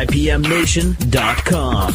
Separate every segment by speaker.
Speaker 1: IPMNation.com.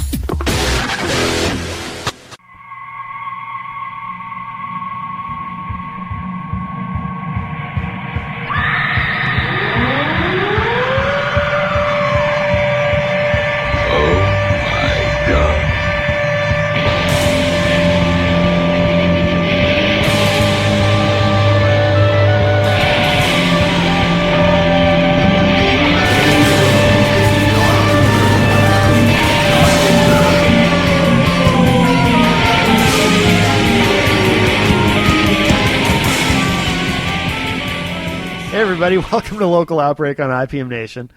Speaker 2: Everybody, welcome to Local Outbreak on IPM Nation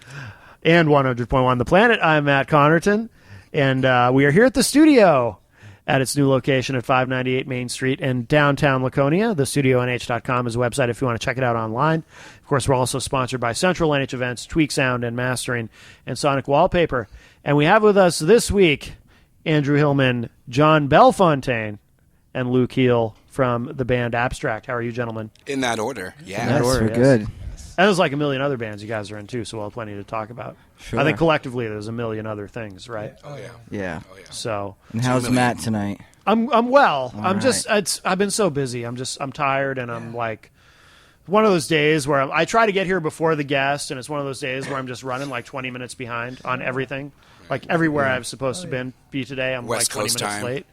Speaker 2: and 100.1 The Planet. I'm Matt Connerton, and we are here at the studio at its new location at 598 Main Street in downtown Laconia. The StudioNH.com is a website if you want to check it out online. Of course, we're also sponsored by Central NH Events, Tweak Sound and Mastering, and Sonic Wallpaper. And we have with us this week Andrew Hillman, John Belfontaine, and Luke Heel from the band Abstract. How are you, gentlemen?
Speaker 3: In that order, yeah.
Speaker 2: In that order,
Speaker 4: we're good.
Speaker 2: And there's like a million other bands you guys are in, too, so we'll have plenty to talk about.
Speaker 4: Sure.
Speaker 2: I think collectively there's a million other things, right?
Speaker 3: Oh, yeah.
Speaker 4: Yeah.
Speaker 3: Oh, yeah.
Speaker 2: So
Speaker 4: And how's Matt tonight?
Speaker 2: I'm well.
Speaker 4: All
Speaker 2: I'm
Speaker 4: right.
Speaker 2: just I've been so busy. I'm tired, and I'm like one of those days where I try to get here before the guest, and it's one of those days where I'm just running like 20 minutes behind on everything. Like everywhere I was supposed to be today, I'm
Speaker 3: West
Speaker 2: like 20
Speaker 3: Coast
Speaker 2: minutes
Speaker 3: time.
Speaker 2: late.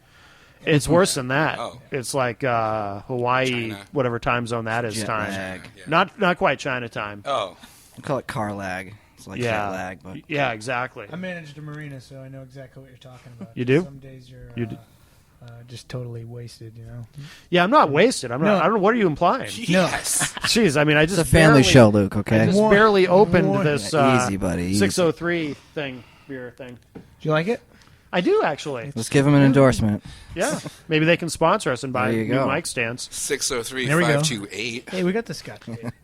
Speaker 2: It's worse than that.
Speaker 3: Oh.
Speaker 2: It's like Hawaii,
Speaker 3: China.
Speaker 2: whatever time zone that is
Speaker 4: Jet
Speaker 2: time.
Speaker 4: lag.
Speaker 3: Yeah.
Speaker 2: Not quite China time.
Speaker 3: Oh,
Speaker 4: I call it car lag. It's like
Speaker 2: Yeah.
Speaker 4: jet lag, but
Speaker 2: Yeah, exactly.
Speaker 5: I managed a marina, so I know exactly what you're talking about.
Speaker 2: You do?
Speaker 5: Some days you're
Speaker 2: You do.
Speaker 5: just totally wasted, you know?
Speaker 2: Yeah, I'm not wasted. I'm not.
Speaker 5: No.
Speaker 2: I don't know. What are you implying?
Speaker 3: yes.
Speaker 2: Jeez, I mean, I just
Speaker 4: it's a family
Speaker 2: barely-
Speaker 4: show, Luke.
Speaker 2: I
Speaker 4: Okay,
Speaker 2: just
Speaker 5: One-
Speaker 2: barely opened
Speaker 5: one-
Speaker 2: this
Speaker 4: easy, buddy. Easy.
Speaker 2: 603 beer thing.
Speaker 5: Do you like it?
Speaker 2: I do actually.
Speaker 4: Let's give him an endorsement.
Speaker 2: Yeah, maybe they can sponsor us and buy
Speaker 4: There you
Speaker 2: new
Speaker 4: go.
Speaker 2: mic stands.
Speaker 3: 603-528.
Speaker 5: Hey, we got the Scotch.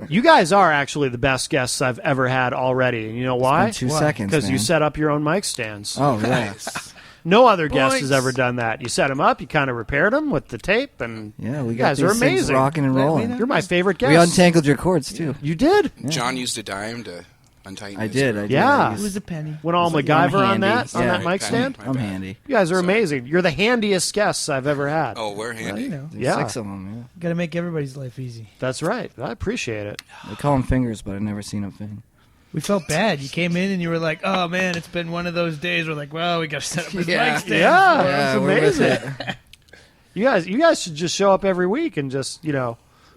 Speaker 2: You guys are actually the best guests I've ever had already, and you know why?
Speaker 4: It's been 2
Speaker 5: Why?
Speaker 4: seconds,
Speaker 2: Because you
Speaker 4: man.
Speaker 2: set up your own mic stands.
Speaker 4: Oh yeah,
Speaker 3: Nice.
Speaker 2: No other guest has
Speaker 5: Points.
Speaker 2: ever done that. You set them up, you kind of repaired them with the tape, and
Speaker 4: yeah. We
Speaker 2: you
Speaker 4: got
Speaker 2: guys are
Speaker 4: these things
Speaker 2: amazing.
Speaker 4: rocking and
Speaker 5: Let me
Speaker 4: rolling.
Speaker 5: know.
Speaker 2: You're my favorite guest.
Speaker 4: We untangled your cords too.
Speaker 2: You did.
Speaker 3: John used a dime to untighten
Speaker 4: I
Speaker 3: his
Speaker 4: did.
Speaker 3: rope.
Speaker 4: I did.
Speaker 2: Yeah.
Speaker 4: I
Speaker 5: It
Speaker 4: used-
Speaker 5: was a penny.
Speaker 2: Went all
Speaker 4: I'm
Speaker 2: MacGyver on
Speaker 4: handy.
Speaker 2: that
Speaker 4: Yeah.
Speaker 2: mic stand.
Speaker 3: My
Speaker 4: I'm
Speaker 3: bad.
Speaker 4: handy.
Speaker 2: You guys are
Speaker 3: Sorry.
Speaker 2: amazing. You're the handiest guests I've ever had.
Speaker 3: Oh, we're
Speaker 5: Well,
Speaker 3: handy.
Speaker 5: you know,
Speaker 4: There's
Speaker 2: Yeah.
Speaker 4: 6 of them.
Speaker 5: got to make everybody's life easy.
Speaker 2: That's right. I appreciate it.
Speaker 4: Yeah. They call them fingers, but I've never seen them thing.
Speaker 5: We felt bad. You came in and you were like, "Oh man, it's been one of those days." We're like, "Well, we got to set up this
Speaker 4: Yeah.
Speaker 5: mic stand."
Speaker 2: Yeah,
Speaker 4: Yeah,
Speaker 2: it's
Speaker 4: we're with
Speaker 2: amazing. You guys should just show up every week and just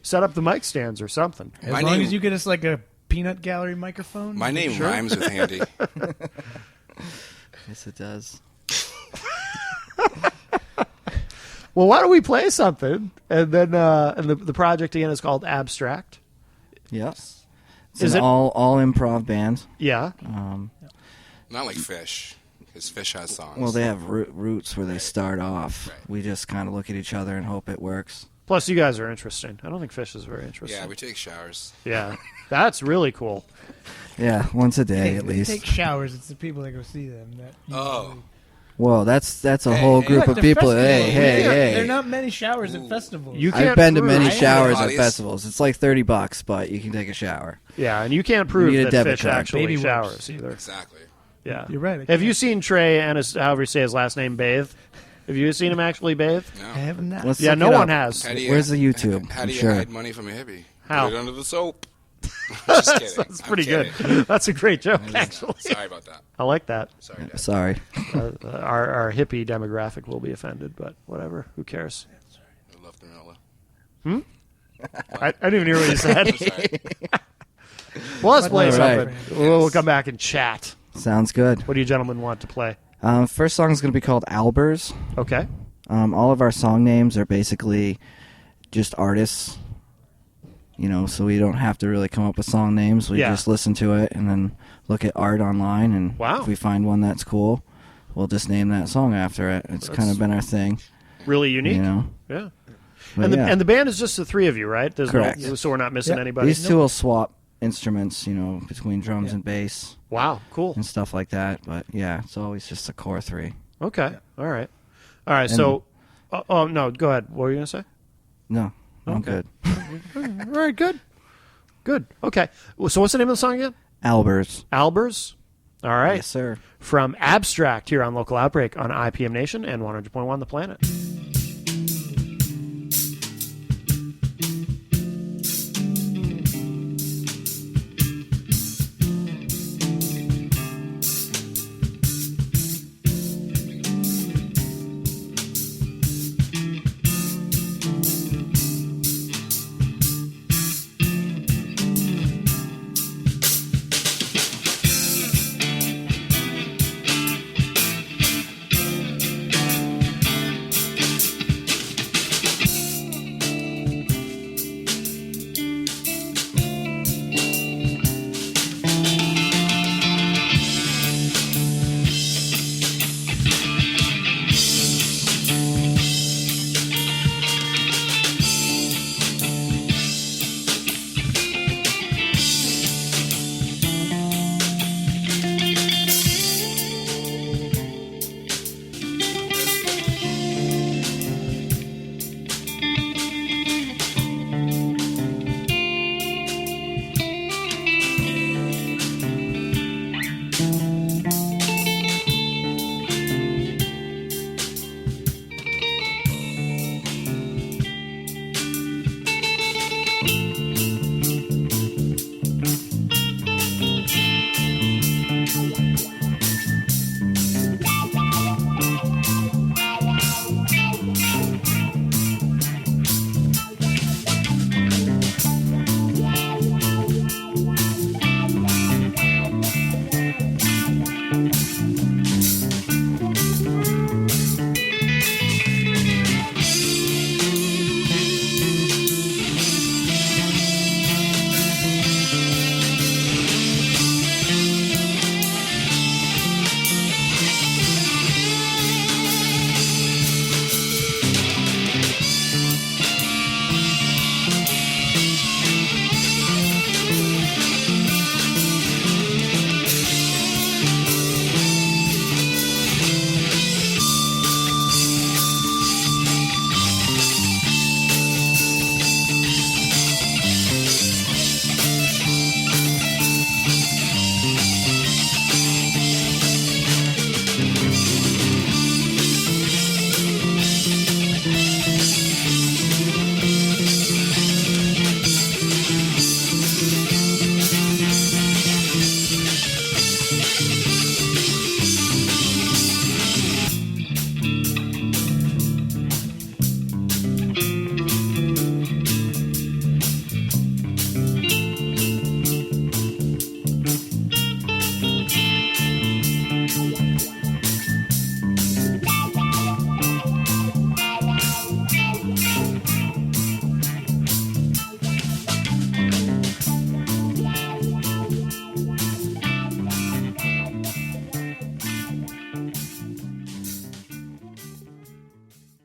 Speaker 2: set up the mic stands or something.
Speaker 5: As
Speaker 3: My
Speaker 5: long
Speaker 3: name-
Speaker 5: as you get us like a peanut gallery microphone.
Speaker 3: My name rhymes with handy.
Speaker 4: Yes, it does.
Speaker 2: Well, why don't we play something? And then and the project again is called Abstract.
Speaker 4: Yes. It's
Speaker 2: Is
Speaker 4: an
Speaker 2: it-
Speaker 4: all improv band.
Speaker 2: Yeah.
Speaker 3: Not like Fish, because Fish has songs.
Speaker 4: Well, they have roots where they start off.
Speaker 3: Right.
Speaker 4: We just kind of look at each other and hope it works.
Speaker 2: Plus, you guys are interesting. I don't think Fish is very interesting.
Speaker 3: Yeah, we take showers.
Speaker 2: Yeah. That's really cool.
Speaker 4: Yeah, once a day
Speaker 5: Hey,
Speaker 4: at
Speaker 5: they
Speaker 4: least.
Speaker 5: take showers. It's the people that go see them. That
Speaker 3: Oh.
Speaker 4: Whoa, that's a
Speaker 3: Hey,
Speaker 4: whole
Speaker 3: hey.
Speaker 4: group
Speaker 5: What,
Speaker 4: of
Speaker 5: the
Speaker 4: people.
Speaker 5: festival?
Speaker 4: Hey, hey,
Speaker 5: There
Speaker 4: hey.
Speaker 5: are not many showers at festivals.
Speaker 2: You can't
Speaker 4: I've been to
Speaker 2: prove-
Speaker 4: many
Speaker 3: I am
Speaker 4: showers
Speaker 3: the
Speaker 4: at
Speaker 3: bodies.
Speaker 4: festivals. It's like $30, but you can take a shower.
Speaker 2: Yeah, and you can't prove
Speaker 4: need a
Speaker 2: that
Speaker 4: debit
Speaker 2: Fish
Speaker 4: card.
Speaker 2: actually
Speaker 5: Baby wipes.
Speaker 2: showers either.
Speaker 3: Exactly.
Speaker 2: Yeah.
Speaker 5: You're right, I
Speaker 2: Have
Speaker 5: can't.
Speaker 2: you seen Trey and however you say his last name, bathe? Have you seen him actually bathe?
Speaker 3: No.
Speaker 5: I have not.
Speaker 4: Let's
Speaker 2: Yeah,
Speaker 4: look
Speaker 2: no
Speaker 4: it
Speaker 2: one
Speaker 4: up.
Speaker 2: has.
Speaker 3: How do you,
Speaker 4: Where's the YouTube?
Speaker 3: How do you
Speaker 4: Sure.
Speaker 3: hide money from a hippie?
Speaker 2: How?
Speaker 3: Put it under the soap. Just kidding.
Speaker 2: That's
Speaker 3: I'm
Speaker 2: pretty
Speaker 3: kidding.
Speaker 2: good. That's a great joke, actually.
Speaker 3: Sorry about that.
Speaker 2: I like that.
Speaker 3: Sorry, Dad.
Speaker 4: Sorry.
Speaker 2: Our hippie demographic will be offended, but whatever. Who cares?
Speaker 3: I love the vanilla.
Speaker 2: I didn't even hear what you said.
Speaker 3: Sorry.
Speaker 2: Well, let's play
Speaker 4: All right.
Speaker 2: something. We'll come back and chat.
Speaker 4: Sounds good.
Speaker 2: What do you gentlemen want to play?
Speaker 4: First song is going to be called Albers.
Speaker 2: Okay.
Speaker 4: All of our song names are basically just artists, so we don't have to really come up with song names. We
Speaker 2: Yeah.
Speaker 4: just listen to it and then look at art online, and
Speaker 2: Wow.
Speaker 4: if we find one that's cool, we'll just name that song after it. It's kind of been our thing,
Speaker 2: Really unique.
Speaker 4: But
Speaker 2: And the
Speaker 4: yeah.
Speaker 2: and the band is just the three of you, right? There's
Speaker 4: Correct.
Speaker 2: No, so we're not missing
Speaker 5: Yep.
Speaker 2: anybody.
Speaker 4: These two will swap instruments, between drums and bass
Speaker 2: Wow, cool.
Speaker 4: and stuff like that. But yeah, it's always just a core three.
Speaker 2: Okay. All right. All right.
Speaker 4: And-
Speaker 2: So, oh no, go ahead. What were you gonna say?
Speaker 4: No, I'm
Speaker 2: Okay.
Speaker 4: good.
Speaker 2: All right. Good. Good. Okay. Well, so what's the name of the song again?
Speaker 4: Albers.
Speaker 2: Albers. All right.
Speaker 4: Yes, sir.
Speaker 2: From Abstract here on Local Outbreak on IPM Nation and 100.1 The Planet.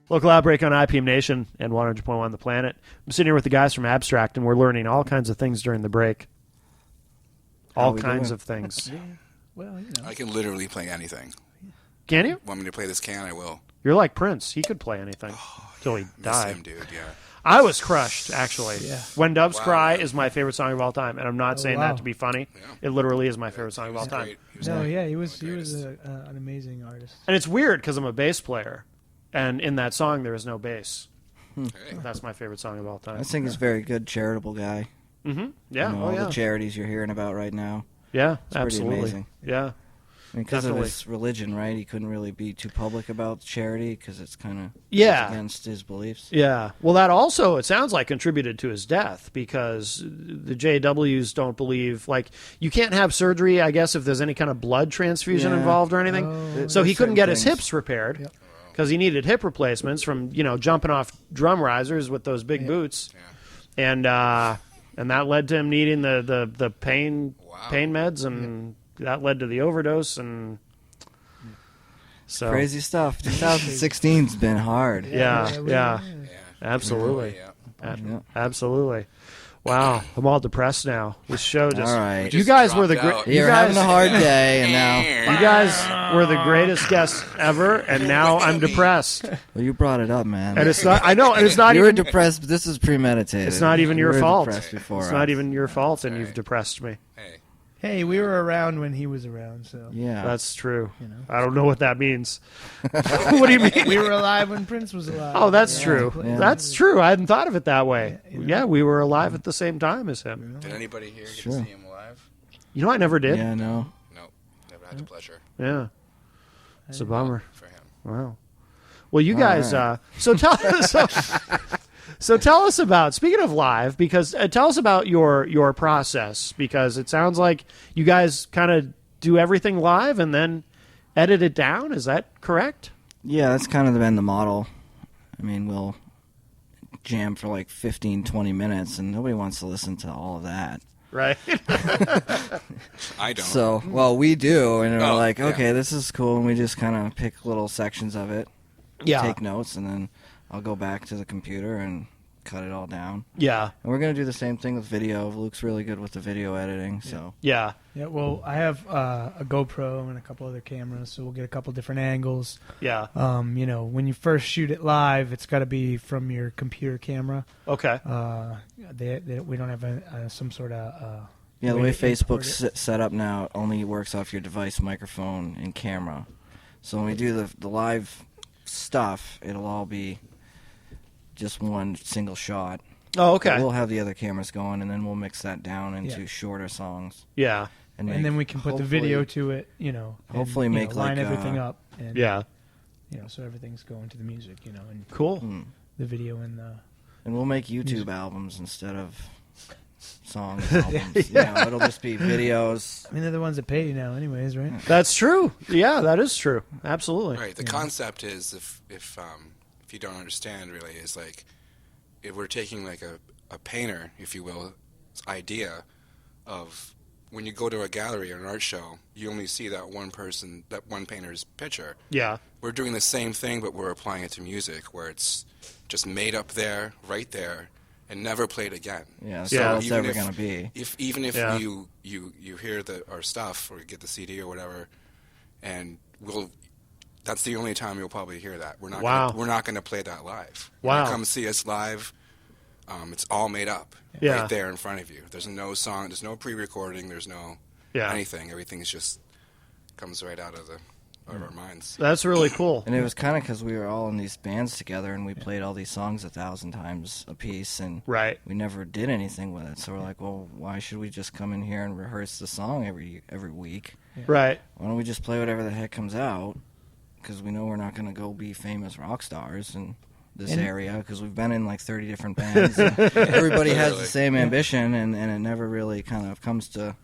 Speaker 2: Local Outbreak on IPM Nation and 100.1 The Planet. I'm sitting here with the guys from Abstract, and we're learning all kinds of things during the break. All kinds of things.
Speaker 5: Well, you know.
Speaker 3: I can literally play anything.
Speaker 2: Can you?
Speaker 3: Want me to play this can? I will.
Speaker 2: You're like Prince. He could play anything till he
Speaker 3: Miss
Speaker 2: died.
Speaker 3: him, dude. Yeah.
Speaker 2: I was crushed, actually.
Speaker 5: Yeah.
Speaker 2: When Doves
Speaker 3: Wow,
Speaker 2: Cry
Speaker 3: man.
Speaker 2: is my favorite song of all time, and I'm not saying
Speaker 5: wow.
Speaker 2: that to be funny.
Speaker 3: Yeah.
Speaker 2: It literally is my favorite song
Speaker 3: He
Speaker 2: of all
Speaker 3: was
Speaker 2: time.
Speaker 3: great. He was
Speaker 5: No,
Speaker 3: great.
Speaker 5: yeah, he
Speaker 3: One
Speaker 5: was
Speaker 3: of the
Speaker 5: an amazing artist.
Speaker 2: And it's weird because I'm a bass player, and in that song there is no bass.
Speaker 3: greatest. Hey.
Speaker 2: That's my favorite song of all
Speaker 4: I
Speaker 2: time.
Speaker 4: think he's a very good charitable guy.
Speaker 2: Mm-hmm. Yeah.
Speaker 4: You know,
Speaker 2: Oh
Speaker 4: all
Speaker 2: yeah.
Speaker 4: the charities you're hearing about right now.
Speaker 2: Yeah.
Speaker 4: It's pretty
Speaker 2: Absolutely.
Speaker 4: amazing.
Speaker 2: Yeah.
Speaker 4: Because of
Speaker 2: Definitely.
Speaker 4: his religion, right? He couldn't really be too public about charity because it's kind of
Speaker 2: Yeah.
Speaker 4: against his beliefs.
Speaker 2: Yeah. Well, that also, it sounds like, contributed to his death because the JWs don't believe, like, you can't have surgery, I guess, if there's any kind of blood transfusion
Speaker 4: Yeah.
Speaker 2: involved or anything.
Speaker 5: Oh.
Speaker 2: So he
Speaker 4: There's
Speaker 2: couldn't get
Speaker 4: certain
Speaker 2: his
Speaker 4: things.
Speaker 2: hips repaired
Speaker 5: Yep.
Speaker 2: because he needed hip replacements from, jumping off drum risers with those big
Speaker 5: Yeah.
Speaker 2: boots.
Speaker 3: Yeah.
Speaker 2: And that led to him needing the pain
Speaker 3: Wow.
Speaker 2: pain meds, and that led to the overdose. And so
Speaker 4: Crazy stuff. 2016's been hard.
Speaker 2: Yeah.
Speaker 3: Yeah.
Speaker 2: Absolutely.
Speaker 3: Yeah.
Speaker 4: Yeah.
Speaker 2: Absolutely. Wow, I'm all depressed now. This show just.
Speaker 4: All right.
Speaker 2: You guys were the
Speaker 3: dropped
Speaker 2: great.
Speaker 3: out.
Speaker 2: You
Speaker 4: You're
Speaker 2: guys,
Speaker 4: having a hard day, and now
Speaker 2: you guys were the greatest guests ever, and now I'm depressed.
Speaker 4: well, you brought it up, man.
Speaker 2: And it's not. I know, and it's not
Speaker 4: you were
Speaker 2: even.
Speaker 4: depressed, but this is premeditated.
Speaker 2: It's not even
Speaker 4: You
Speaker 2: your
Speaker 4: were
Speaker 2: fault.
Speaker 4: depressed before
Speaker 2: It's
Speaker 4: us.
Speaker 2: not even your fault, and
Speaker 3: Hey.
Speaker 2: you've depressed me.
Speaker 3: Hey.
Speaker 5: Hey, we were around when he was around, so
Speaker 4: Yeah.
Speaker 2: That's true.
Speaker 5: you know.
Speaker 2: I don't know what that means. What do you mean?
Speaker 5: We were alive when Prince was alive.
Speaker 2: Oh, that's
Speaker 5: Yeah.
Speaker 2: true.
Speaker 4: Yeah.
Speaker 2: That's true. I hadn't thought of it that way.
Speaker 5: Yeah, you know.
Speaker 2: Yeah, we were alive at the same time as him.
Speaker 3: Did anybody here get
Speaker 4: Sure.
Speaker 3: to see him live?
Speaker 2: You know, I never did.
Speaker 4: Yeah, no.
Speaker 3: No, never had the pleasure
Speaker 2: Yeah. It's a bummer.
Speaker 3: for him.
Speaker 2: Wow. Well, you
Speaker 4: All
Speaker 2: guys.
Speaker 4: right.
Speaker 2: So tell so tell us about. Speaking of live, because tell us about your process, because it sounds like you guys kind of do everything live and then edit it down. Is that correct?
Speaker 4: Yeah, that's kind of been the model. I mean, we'll jam for like 15, 20 minutes, and nobody wants to listen to all of that.
Speaker 2: Right.
Speaker 3: I don't.
Speaker 4: So, well, we do, and we're
Speaker 3: Oh,
Speaker 4: like,
Speaker 3: yeah.
Speaker 4: okay, this is cool, and we just kind of pick little sections of it,
Speaker 2: Yeah.
Speaker 4: take notes, and then I'll go back to the computer and cut it all down.
Speaker 2: Yeah.
Speaker 4: And we're going to do the same thing with video. Luke's really good with the video editing, so.
Speaker 2: Yeah.
Speaker 5: Yeah, well, I have a GoPro and a couple other cameras, so we'll get a couple different angles.
Speaker 2: Yeah.
Speaker 5: You know, when you first shoot it live, it's got to be from your computer camera.
Speaker 2: Okay.
Speaker 5: We don't have some sort of.
Speaker 4: Yeah, the
Speaker 5: way
Speaker 4: way
Speaker 5: to import
Speaker 4: Facebook's set up now, it only works off your device, microphone, and camera. So when we do the live stuff, it'll all be just one single shot.
Speaker 2: Oh, okay.
Speaker 4: We'll have the other cameras going, and then we'll mix that down into
Speaker 5: Yeah.
Speaker 4: shorter songs.
Speaker 2: Yeah.
Speaker 5: And
Speaker 4: make-
Speaker 5: then we can put the video to it, you know. and,
Speaker 4: hopefully
Speaker 5: you know,
Speaker 4: make,
Speaker 5: line
Speaker 4: like,
Speaker 5: everything up. And,
Speaker 2: Yeah.
Speaker 5: You know, so everything's going to the music, you know, and
Speaker 2: Cool.
Speaker 4: Mm.
Speaker 5: the video and the.
Speaker 4: And we'll make YouTube
Speaker 5: Music.
Speaker 4: albums instead of songs albums. You know, it'll just be videos.
Speaker 5: I mean, they're the ones that pay you now, anyways, right?
Speaker 2: That's true. Yeah, that is true. Absolutely.
Speaker 3: Right. The concept is, if you don't understand, really, is like if we're taking like a painter, if you will, idea of when you go to a gallery or an art show, you only see that one person, that one painter's picture.
Speaker 2: Yeah.
Speaker 3: We're doing the same thing, but we're applying it to music, where it's just made up there, right there, and never played again.
Speaker 4: Yeah, that's
Speaker 2: Yeah.
Speaker 4: all it's
Speaker 3: even
Speaker 4: ever
Speaker 3: if-
Speaker 4: going to be.
Speaker 3: Even if
Speaker 2: Yeah.
Speaker 3: you hear our stuff or get the CD or whatever, and that's the only time you'll probably hear that. We're not
Speaker 2: Wow.
Speaker 3: we're not gonna play that live.
Speaker 2: Wow.
Speaker 3: When you come see us live, it's all made up
Speaker 2: Yeah.
Speaker 3: right there in front of you. There's no song, there's no pre-recording, there's no
Speaker 2: Yeah.
Speaker 3: anything. Everything's just comes right out of our minds.
Speaker 2: That's really cool.
Speaker 4: And it was kind of because we were all in these bands together, and we played all these songs 1,000 times a piece, and
Speaker 2: Right.
Speaker 4: we never did anything with it. So we're like, well, why should we just come in here and rehearse the song every week?
Speaker 2: Right.
Speaker 4: Why don't we just play whatever the heck comes out? Because we know we're not going to go be famous rock stars in this
Speaker 5: And-
Speaker 4: area, because we've been in like 30 different bands. And everybody has the
Speaker 3: Literally.
Speaker 4: same ambition, and it never really kind of comes to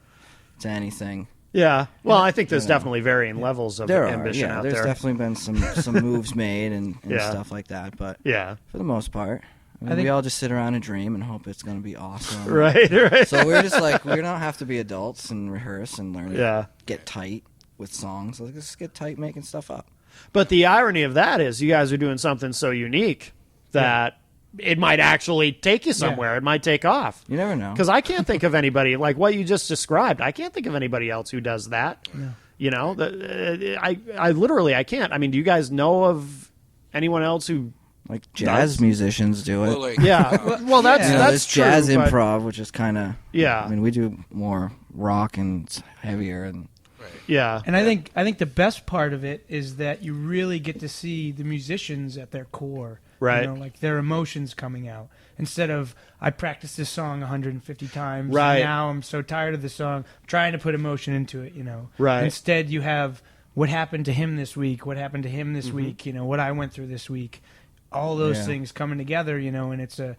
Speaker 4: anything.
Speaker 2: Yeah. Well, I think there's
Speaker 4: You know.
Speaker 2: definitely varying levels of
Speaker 4: There
Speaker 2: ambition
Speaker 4: are,
Speaker 2: out
Speaker 4: there's
Speaker 2: there.
Speaker 4: definitely been some moves made and
Speaker 2: Yeah.
Speaker 4: stuff like that, but
Speaker 2: Yeah.
Speaker 4: for the most part,
Speaker 5: I think-
Speaker 4: we all just sit around and dream and hope it's going to be awesome.
Speaker 2: Right. Right.
Speaker 4: So we're just like, we don't have to be adults and rehearse and learn
Speaker 2: Yeah.
Speaker 4: to get tight with songs. Let's just get tight making stuff up.
Speaker 2: But the irony of that is you guys are doing something so unique that it might actually take you somewhere. It might take off.
Speaker 4: You never know.
Speaker 2: Because I can't think of anybody like what you just described. I can't think of anybody else who does that.
Speaker 5: No.
Speaker 2: You know, I literally I can't. I mean, do you guys know of anyone else who?
Speaker 4: Like jazz
Speaker 2: Does.
Speaker 4: musicians do it.
Speaker 3: Well, like,
Speaker 2: Yeah. Well, that's
Speaker 5: Yeah.
Speaker 4: You know,
Speaker 2: that's
Speaker 4: there's
Speaker 2: true.
Speaker 4: jazz
Speaker 2: but-
Speaker 4: improv, which is kind of
Speaker 2: Yeah.
Speaker 4: I mean, we do more rock and it's heavier, and
Speaker 3: right.
Speaker 2: Yeah.
Speaker 5: And I think the best part of it is that you really get to see the musicians at their core,
Speaker 2: Right.
Speaker 5: You know, like their emotions coming out instead of I practiced this song 150 times.
Speaker 2: Right.
Speaker 5: Now I'm so tired of the song, I'm trying to put emotion into it. You know.
Speaker 2: Right.
Speaker 5: Instead, you have what happened to him this week, what happened to him
Speaker 2: Mm-hmm.
Speaker 5: this week. You know, what I went through this week. All those
Speaker 4: Yeah.
Speaker 5: things coming together, you know, and it's a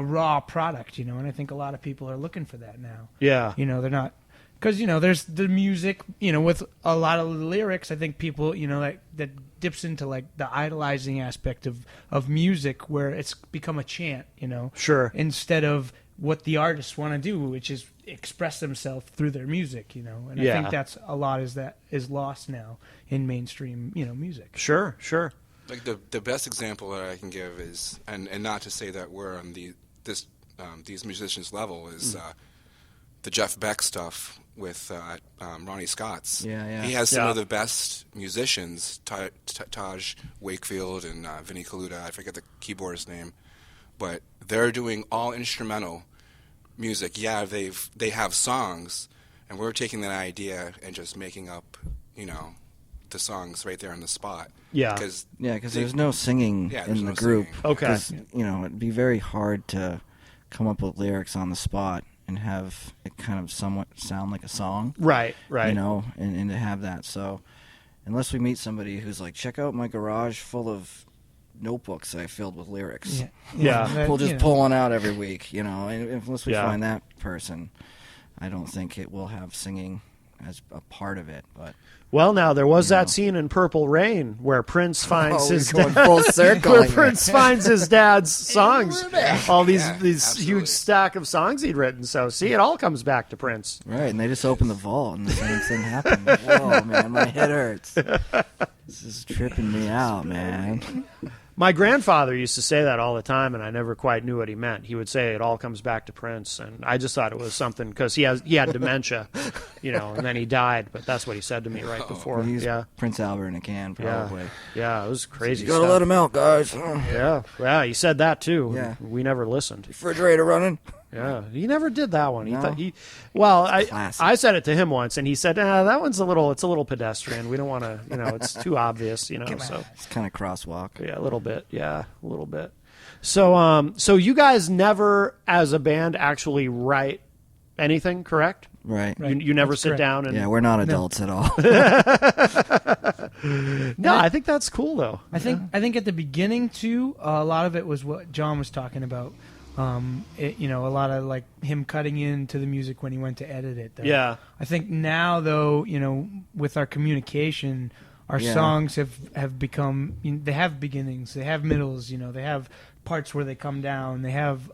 Speaker 5: raw product, you know, and I think a lot of people are looking for that now.
Speaker 2: Yeah.
Speaker 5: You know, they're not because you know there's the music, you know, with a lot of the lyrics. I think people, you know, that dips into like the idolizing aspect of music, where it's become a chant, you know,
Speaker 2: Sure.
Speaker 5: instead of what the artists want to do, which is express themselves through their music, you know. And I
Speaker 2: Yeah.
Speaker 5: think that's a lot is lost now in mainstream, you know, music.
Speaker 2: Sure. Sure.
Speaker 3: Like the best example that I can give is, and not to say that we're on these musicians' level, is the Jeff Beck stuff with Ronnie Scott's.
Speaker 4: Yeah.
Speaker 3: He has some
Speaker 2: Yeah.
Speaker 3: of the best musicians, Taj Wakefield and Vinnie Colaiuta. I forget the keyboardist's name, but they're doing all instrumental music. Yeah, they have songs, and we're taking that idea and just making up, the songs right there on the spot.
Speaker 2: Yeah.
Speaker 3: Because
Speaker 4: there's no singing
Speaker 3: there's
Speaker 4: in the
Speaker 3: no
Speaker 4: group.
Speaker 3: singing.
Speaker 2: Okay.
Speaker 4: 'Cause, it'd be very hard to come up with lyrics on the spot and have it kind of somewhat sound like a song.
Speaker 2: Right.
Speaker 4: And to have that. So unless we meet somebody who's like, check out my garage full of notebooks that I filled with lyrics.
Speaker 2: Yeah.
Speaker 4: We'll just pull one out every week, and unless we
Speaker 2: Yeah.
Speaker 4: find that person, I don't think it will have singing as a part of it. But
Speaker 2: Well, now there was that scene in Purple Rain where Prince finds his
Speaker 4: we're going full circle.
Speaker 2: where Prince finds his dad's songs, all these
Speaker 3: absolutely.
Speaker 2: huge stack of songs he'd written. So see, it all comes back to Prince.
Speaker 4: Right, and they just opened the vault, and the same thing happened. Whoa, man, my head hurts. This is tripping me out, man.
Speaker 2: My grandfather used to say that all the time, and I never quite knew what he meant. He would say it all comes back to Prince, and I just thought it was something because he had dementia, and then he died. But that's what he said to me right before.
Speaker 4: He's
Speaker 2: Yeah,
Speaker 4: Prince Albert in a can, probably.
Speaker 2: yeah, it was crazy.
Speaker 4: You gotta
Speaker 2: stuff.
Speaker 4: let him out, guys.
Speaker 2: Yeah, he said that too.
Speaker 4: Yeah.
Speaker 2: We never listened.
Speaker 4: Refrigerator running.
Speaker 2: Yeah, he never did that one. He
Speaker 4: No.
Speaker 2: thought
Speaker 4: Classic.
Speaker 2: I said it to him once, and he said, that one's a little pedestrian. We don't want to, it's too obvious, so
Speaker 4: It's kind of crosswalk.
Speaker 2: yeah, a little bit, So you guys never, as a band, actually write anything, correct?
Speaker 4: Right.
Speaker 2: You never
Speaker 5: That's
Speaker 2: sit
Speaker 5: correct.
Speaker 2: down and
Speaker 4: Yeah, we're not adults at all.
Speaker 2: no, I think that's cool though.
Speaker 5: I think at the beginning too, a lot of it was what John was talking about. A lot of like him cutting into the music when he went to edit it. Though.
Speaker 2: Yeah.
Speaker 5: I think now though, with our communication, our
Speaker 4: Yeah.
Speaker 5: songs have become. They have beginnings, they have middles. They have parts where they come down. They have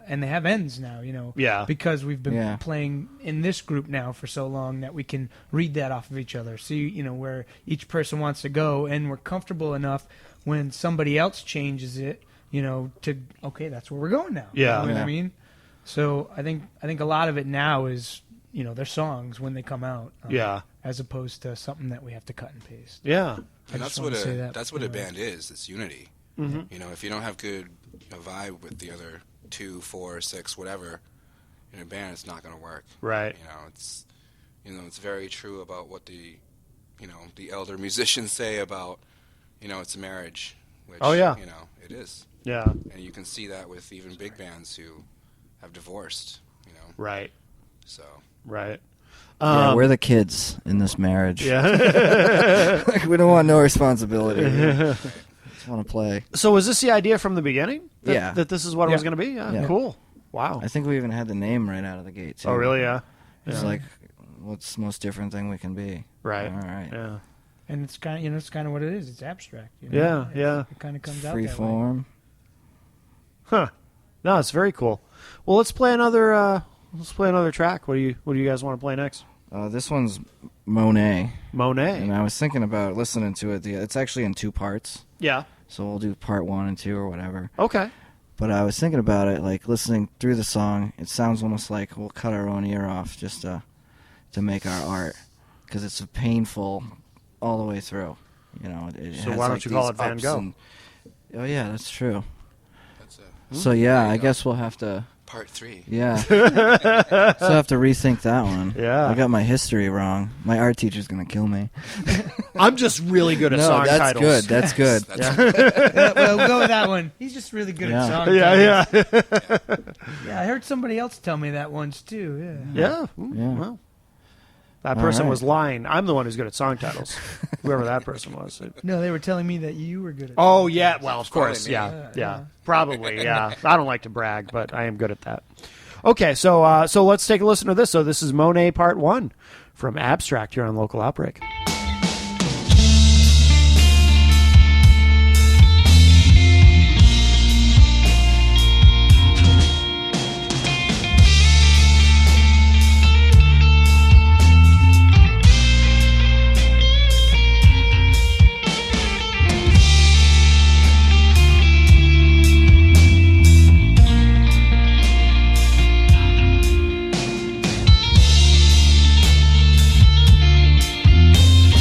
Speaker 5: and they have ends now.
Speaker 2: Yeah.
Speaker 5: Because we've been
Speaker 4: Yeah.
Speaker 5: playing in this group now for so long that we can read that off of each other. See, where each person wants to go, and we're comfortable enough when somebody else changes it. That's where we're going now.
Speaker 2: Yeah.
Speaker 5: You know what
Speaker 4: Yeah.
Speaker 5: I mean? So I think a lot of it now is, their songs when they come out.
Speaker 2: Yeah.
Speaker 5: As opposed to something that we have to cut and paste.
Speaker 2: Yeah.
Speaker 3: And
Speaker 5: just
Speaker 3: that's
Speaker 5: wanna
Speaker 3: what
Speaker 5: say that,
Speaker 3: a band is. It's unity.
Speaker 2: Mm-hmm.
Speaker 3: If you don't have a vibe with the other 2, 4, 6, whatever, in a band, it's not going to work.
Speaker 2: Right.
Speaker 3: It's very true about what the elder musicians say about, it's a marriage. Which,
Speaker 2: Oh, yeah.
Speaker 3: It is.
Speaker 2: Yeah.
Speaker 3: And you can see that with even big bands who have divorced,
Speaker 2: Right.
Speaker 3: So,
Speaker 2: Right.
Speaker 4: Yeah, we're the kids in this marriage.
Speaker 2: Yeah.
Speaker 4: We don't want no responsibility. We just want to play.
Speaker 2: So was this the idea from the beginning?
Speaker 4: Yeah.
Speaker 2: That this is what it
Speaker 5: Yeah.
Speaker 2: was going to be? Yeah.
Speaker 4: Yeah.
Speaker 2: Cool. Wow.
Speaker 4: I think we even had the name right out of the gate, too.
Speaker 2: Oh, really? Yeah.
Speaker 4: It's
Speaker 2: Yeah.
Speaker 4: like, what's the most different thing we can be?
Speaker 2: Right.
Speaker 4: All right.
Speaker 2: Yeah.
Speaker 5: And it's kind of what it is. It's abstract.
Speaker 2: Yeah, yeah.
Speaker 5: It kind of comes out
Speaker 4: Free
Speaker 5: that way.
Speaker 4: form.
Speaker 2: Huh. No, it's very cool. Well, let's play another track. What do you guys want to play next?
Speaker 4: This one's Monet.
Speaker 2: Monet.
Speaker 4: And I was thinking about listening to it. It's actually in 2 parts.
Speaker 2: Yeah.
Speaker 4: So we'll do part 1 and 2 or whatever.
Speaker 2: Okay.
Speaker 4: But I was thinking about it, like listening through the song, it sounds almost like we'll cut our own ear off just to make our art. Because it's painful all the way through. It
Speaker 2: So
Speaker 4: has
Speaker 2: why don't
Speaker 4: like
Speaker 2: you call
Speaker 4: these
Speaker 2: it Van
Speaker 4: ups
Speaker 2: Gogh?
Speaker 4: and- Oh, yeah, that's true.
Speaker 3: that's
Speaker 4: So yeah,
Speaker 3: There you
Speaker 4: I
Speaker 3: go.
Speaker 4: guess we'll have to...
Speaker 3: part 3.
Speaker 4: Yeah. So I have to rethink that one.
Speaker 2: Yeah.
Speaker 4: I got my history wrong. My art teacher's going to kill me.
Speaker 2: I'm just really good at
Speaker 4: No,
Speaker 2: song
Speaker 4: that's
Speaker 2: titles.
Speaker 4: good. That's good.
Speaker 5: We'll go with that one. He's just really good
Speaker 4: Yeah.
Speaker 5: at song
Speaker 2: Yeah,
Speaker 5: titles.
Speaker 2: yeah.
Speaker 5: Yeah, I heard somebody else tell me that once too. Yeah.
Speaker 2: Yeah.
Speaker 4: Yeah.
Speaker 2: Well, that
Speaker 4: All
Speaker 2: person
Speaker 4: right.
Speaker 2: was lying. I'm the one who's good at song titles. Whoever that person was.
Speaker 5: No, they were telling me that you were good at.
Speaker 2: Oh
Speaker 5: song
Speaker 2: yeah,
Speaker 5: titles.
Speaker 2: well of
Speaker 3: Probably
Speaker 2: course,
Speaker 3: me.
Speaker 2: yeah,
Speaker 5: Yeah.
Speaker 2: probably, yeah. I don't like to brag, but I am good at that. Okay, so let's take a listen to this. So this is Monet Part 1 from Abstract here on Local Outbreak.
Speaker 1: Monet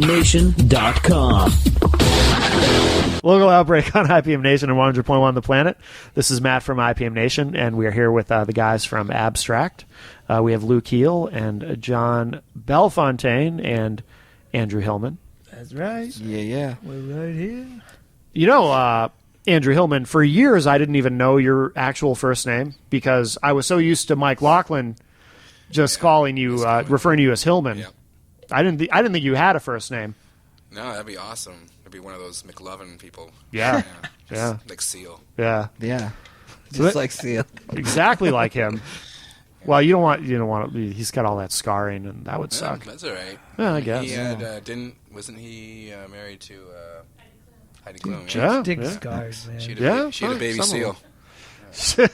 Speaker 1: IPMNation.com.
Speaker 2: Local Outbreak on IPM Nation and 100.1 The Planet. This is Matt from IPM Nation, and we are here with the guys from Abstract. We have Luke Heel and John Belfontaine and Andrew Hillman.
Speaker 5: That's right.
Speaker 4: Yeah.
Speaker 5: We're right here.
Speaker 2: You know, Andrew Hillman, for years I didn't even know your actual first name because I was so used to Mike Laughlin just calling you, referring to you as Hillman.
Speaker 3: Yep.
Speaker 2: I didn't think you had a first name.
Speaker 3: No, that'd be awesome. It'd be one of those McLovin people.
Speaker 2: Yeah.
Speaker 3: Just
Speaker 2: Yeah.
Speaker 3: like Seal.
Speaker 2: Yeah.
Speaker 4: Yeah.
Speaker 2: So
Speaker 4: Just
Speaker 2: that-
Speaker 4: like Seal.
Speaker 2: Exactly like him. Well, you don't want to. He's got all that scarring, and that would
Speaker 3: Yeah,
Speaker 2: suck.
Speaker 3: that's all right.
Speaker 2: Yeah, I guess.
Speaker 3: He had, wasn't he married to Heidi Klum?
Speaker 2: Yeah.
Speaker 5: Dick
Speaker 2: yeah.
Speaker 5: scars, man.
Speaker 3: She had
Speaker 2: Yeah,
Speaker 3: a baby
Speaker 2: some of
Speaker 3: seal.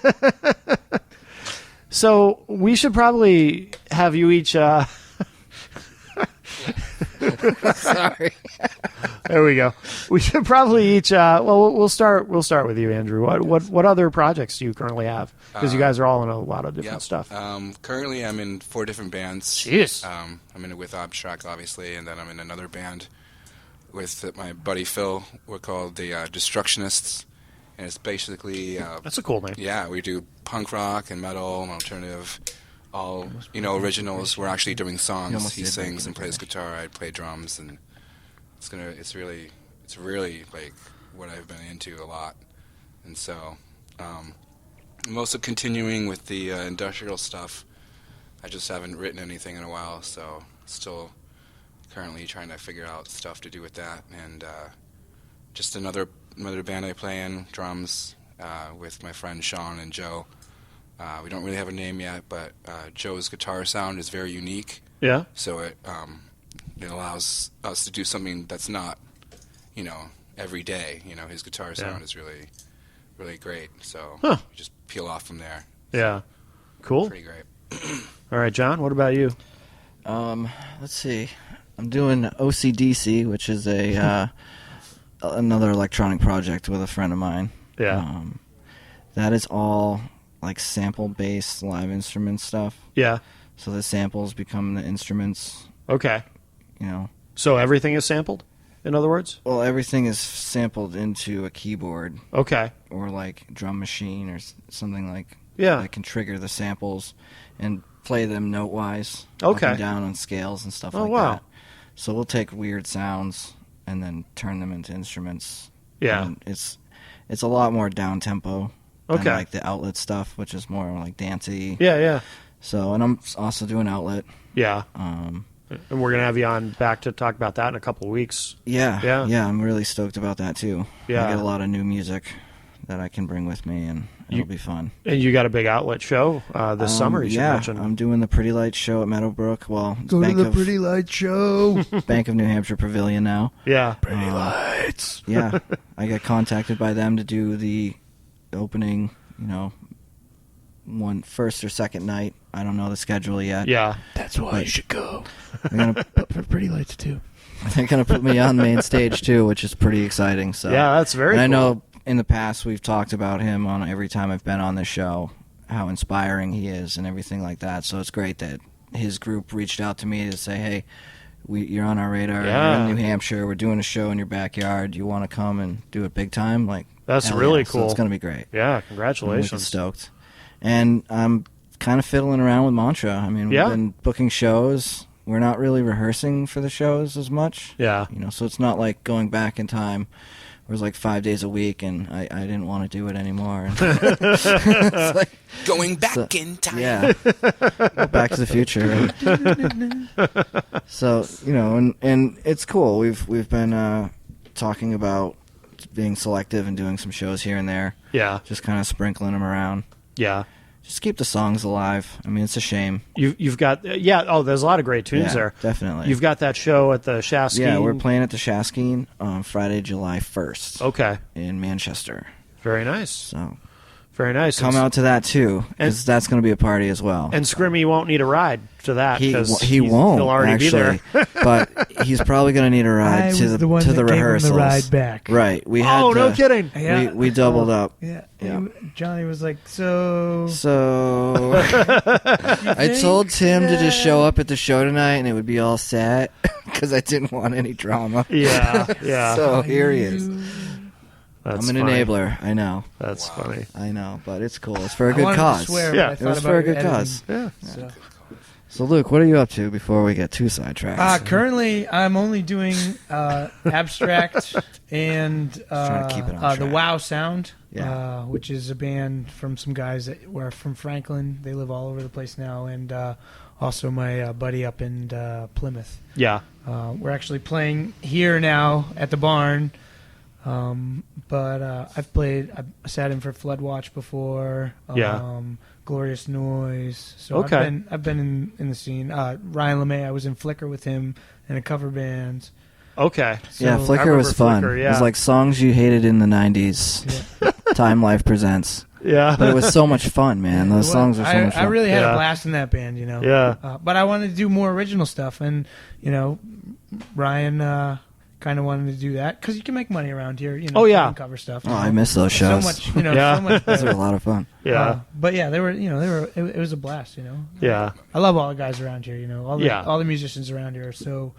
Speaker 2: So we should probably have you each.
Speaker 4: Sorry.
Speaker 2: There we go. We should probably each. Well, we'll start with you, Andrew. What other projects do you currently have? Because you guys are all in a lot of different
Speaker 3: Yep.
Speaker 2: stuff.
Speaker 3: Currently, I'm in 4 different bands.
Speaker 2: Jeez.
Speaker 3: I'm in it with Abstract, obviously, and then I'm in another band with my buddy Phil. We're called the Destructionists, and it's basically
Speaker 2: That's a cool name.
Speaker 3: yeah, we do punk rock and metal and alternative, all originals. We're actually doing songs.
Speaker 4: almost
Speaker 3: He
Speaker 4: did
Speaker 3: sings
Speaker 4: break
Speaker 3: and
Speaker 4: it,
Speaker 3: plays guitar. I play drums, and it's really like what I've been into a lot, and so. I'm also continuing with the industrial stuff. I just haven't written anything in a while, so still currently trying to figure out stuff to do with that. And just another band I play in, drums, with my friends Sean and Joe. We don't really have a name yet, but Joe's guitar sound is very unique,
Speaker 2: Yeah.
Speaker 3: so it allows us to do something that's not, every day. His guitar sound is really great, so
Speaker 2: Huh.
Speaker 3: we just peel off from there.
Speaker 2: Yeah. Cool.
Speaker 3: Pretty great.
Speaker 2: All right, John. What about you?
Speaker 4: Let's see. I'm doing OCDC, which is a another electronic project with a friend of mine.
Speaker 2: Yeah.
Speaker 4: That is all like sample-based live instrument stuff.
Speaker 2: Yeah.
Speaker 4: So the samples become the instruments.
Speaker 2: Okay. So everything is sampled. In other words.
Speaker 4: Well, everything is sampled into a keyboard
Speaker 2: Okay.
Speaker 4: or like drum machine or something like
Speaker 2: Yeah.
Speaker 4: that can trigger the samples and play them note-wise.
Speaker 2: Okay.
Speaker 4: Up and down on scales and stuff
Speaker 2: Oh,
Speaker 4: like
Speaker 2: wow.
Speaker 4: that. So we'll take weird sounds and then turn them into instruments.
Speaker 2: Yeah.
Speaker 4: And it's a lot more down tempo than
Speaker 2: Okay.
Speaker 4: like the outlet stuff, which is more like dancey.
Speaker 2: Yeah. Yeah.
Speaker 4: So, and I'm also doing outlet.
Speaker 2: Yeah. And we're gonna have you on back to talk about that in a couple of weeks.
Speaker 4: Yeah,
Speaker 2: Yeah.
Speaker 4: I'm really stoked about that too.
Speaker 2: Yeah.
Speaker 4: I get a lot of new music that I can bring with me, and it'll be fun.
Speaker 2: And you got a big outlet show this summer. You should
Speaker 4: yeah,
Speaker 2: mention.
Speaker 4: I'm doing the Pretty Lights show at Meadowbrook. Well, it's
Speaker 5: Light Show.
Speaker 4: Bank of New Hampshire Pavilion now.
Speaker 2: Yeah.
Speaker 5: Pretty lights.
Speaker 4: Yeah, I got contacted by them to do the opening. One first or second night. I don't know the schedule yet.
Speaker 2: Yeah.
Speaker 5: That's why you should go.
Speaker 4: They're gonna,
Speaker 5: But for Pretty Lights too.
Speaker 4: they're gonna put me on main stage too, which is pretty exciting. So
Speaker 2: Yeah, that's very
Speaker 4: And I
Speaker 2: cool.
Speaker 4: know in the past we've talked about him on every time I've been on the show, how inspiring he is and everything like that. So it's great that his group reached out to me to say, hey, you're on our radar.
Speaker 2: Yeah.
Speaker 4: You're in New Hampshire. We're doing a show in your backyard. You want to come and do it big time? Like
Speaker 2: That's
Speaker 4: hell
Speaker 2: really
Speaker 4: yeah.
Speaker 2: cool.
Speaker 4: So it's going to be great.
Speaker 2: Yeah.
Speaker 4: I'm wicked
Speaker 2: Congratulations.
Speaker 4: stoked. And I'm kind of fiddling around with Mantra. I mean,
Speaker 2: Yeah.
Speaker 4: we've been booking shows. We're not really rehearsing for the shows as much.
Speaker 2: Yeah.
Speaker 4: So it's not like going back in time. It was like 5 days a week, and I didn't want to do it anymore. It's like,
Speaker 3: Going back in time.
Speaker 4: yeah, Back to the Future. So and it's cool. We've been talking about being selective and doing some shows here and there,
Speaker 2: Yeah.
Speaker 4: just kind of sprinkling them around.
Speaker 2: Yeah.
Speaker 4: Just keep the songs alive. I mean, it's a shame.
Speaker 2: You've got Oh, there's a lot of great tunes
Speaker 4: Yeah,
Speaker 2: there.
Speaker 4: definitely.
Speaker 2: You've got that show at the Shaskeen.
Speaker 4: Yeah, we're playing at the Shaskeen on Friday, July 1st.
Speaker 2: Okay.
Speaker 4: In Manchester.
Speaker 2: Very nice.
Speaker 4: So
Speaker 2: Very nice.
Speaker 4: Come out to that too, because that's going to be a party as well.
Speaker 2: And Scrimmy won't need a ride to that.
Speaker 4: He
Speaker 2: He'll
Speaker 4: won't
Speaker 2: already
Speaker 4: actually,
Speaker 2: be there.
Speaker 4: but he's probably going to need a ride to the
Speaker 5: one that
Speaker 4: rehearsals.
Speaker 5: Gave him the ride back.
Speaker 4: Right. We had
Speaker 2: no kidding.
Speaker 5: Yeah.
Speaker 4: We doubled up.
Speaker 5: Yeah.
Speaker 4: Yeah.
Speaker 5: Johnny was like, so
Speaker 4: I told Tim to just show up at the show tonight, and it would be all set because I didn't want any drama.
Speaker 2: Yeah.
Speaker 4: So here he is.
Speaker 2: That's
Speaker 4: I'm an
Speaker 2: funny.
Speaker 4: enabler. I know.
Speaker 2: That's funny.
Speaker 4: I know, but it's cool. It's for a
Speaker 5: I
Speaker 4: good
Speaker 5: wanted to
Speaker 4: cause.
Speaker 5: swear,
Speaker 2: Yeah.
Speaker 5: but I
Speaker 4: It
Speaker 5: thought
Speaker 4: was
Speaker 5: about
Speaker 4: for a good
Speaker 5: editing.
Speaker 4: cause.
Speaker 2: Yeah.
Speaker 4: So, Luke, what are you up to before we get too sidetracked?
Speaker 5: Currently, I'm only doing Abstract and
Speaker 4: trying to keep it on
Speaker 5: the
Speaker 4: track.
Speaker 5: Wow Sound,
Speaker 4: Yeah.
Speaker 5: which is a band from some guys that were from Franklin. They live all over the place now, and also my buddy up in Plymouth.
Speaker 2: Yeah.
Speaker 5: We're actually playing here now at the barn. But I sat in for Floodwatch before.
Speaker 2: Yeah.
Speaker 5: Glorious Noise. So
Speaker 2: Okay.
Speaker 5: I've been in the scene. Ryan LeMay, I was in Flickr with him in a cover band.
Speaker 2: Okay.
Speaker 4: Yeah,
Speaker 5: So-
Speaker 2: I
Speaker 4: Flickr
Speaker 2: remember
Speaker 4: was fun.
Speaker 2: Flickr,
Speaker 4: It
Speaker 2: yeah.
Speaker 4: was like songs you hated in the 90s.
Speaker 5: Yeah.
Speaker 4: Time Life presents.
Speaker 2: Yeah.
Speaker 4: But it was so much fun, man. Those songs are so much fun.
Speaker 5: I really had
Speaker 2: Yeah.
Speaker 5: a blast in that band, you know.
Speaker 2: Yeah.
Speaker 5: But I wanted to do more original stuff, and you know, Ryan kind of wanted to do that because you can make money around here. You know,
Speaker 2: Oh, yeah.
Speaker 5: doing cover stuff.
Speaker 4: Oh, I miss those shows.
Speaker 5: So much, you know.
Speaker 2: Yeah.
Speaker 5: So much
Speaker 4: Those
Speaker 5: better.
Speaker 4: were a lot of fun.
Speaker 2: Yeah.
Speaker 5: But yeah, they were. It was a blast. You know.
Speaker 2: Yeah.
Speaker 5: I love all the guys around here. You know,
Speaker 2: Yeah.
Speaker 5: all the musicians around here are so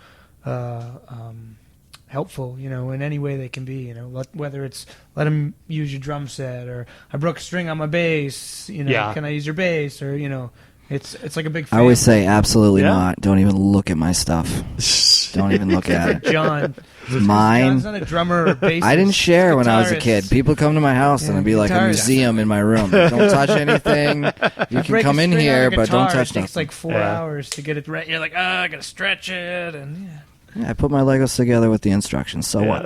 Speaker 5: helpful. You know, in any way they can be. You know, whether it's let them use your drum set, or I broke a string on my bass. You know,
Speaker 2: Yeah.
Speaker 5: can I use your bass? Or you know, it's like a big.
Speaker 4: I always say absolutely
Speaker 2: Yeah.
Speaker 4: not. Don't even look at my stuff. Don't even look at it.
Speaker 5: John.
Speaker 4: Mine.
Speaker 5: John's not a drummer or bassist.
Speaker 4: I didn't share when I was a
Speaker 5: guitarist.
Speaker 4: kid. People come to my house and
Speaker 5: Yeah,
Speaker 4: it'd be like a
Speaker 5: guitarist.
Speaker 4: museum in my room. Don't touch anything. You can
Speaker 5: Break
Speaker 4: come
Speaker 5: a
Speaker 4: in
Speaker 5: string on
Speaker 4: here,
Speaker 5: a
Speaker 4: but don't
Speaker 5: guitar,
Speaker 4: touch
Speaker 5: It takes
Speaker 4: nothing.
Speaker 5: like 4
Speaker 2: Yeah.
Speaker 5: hours to get it right. You're like, I gotta stretch it, and yeah.
Speaker 4: Yeah, I put my Legos together with the instructions. So what?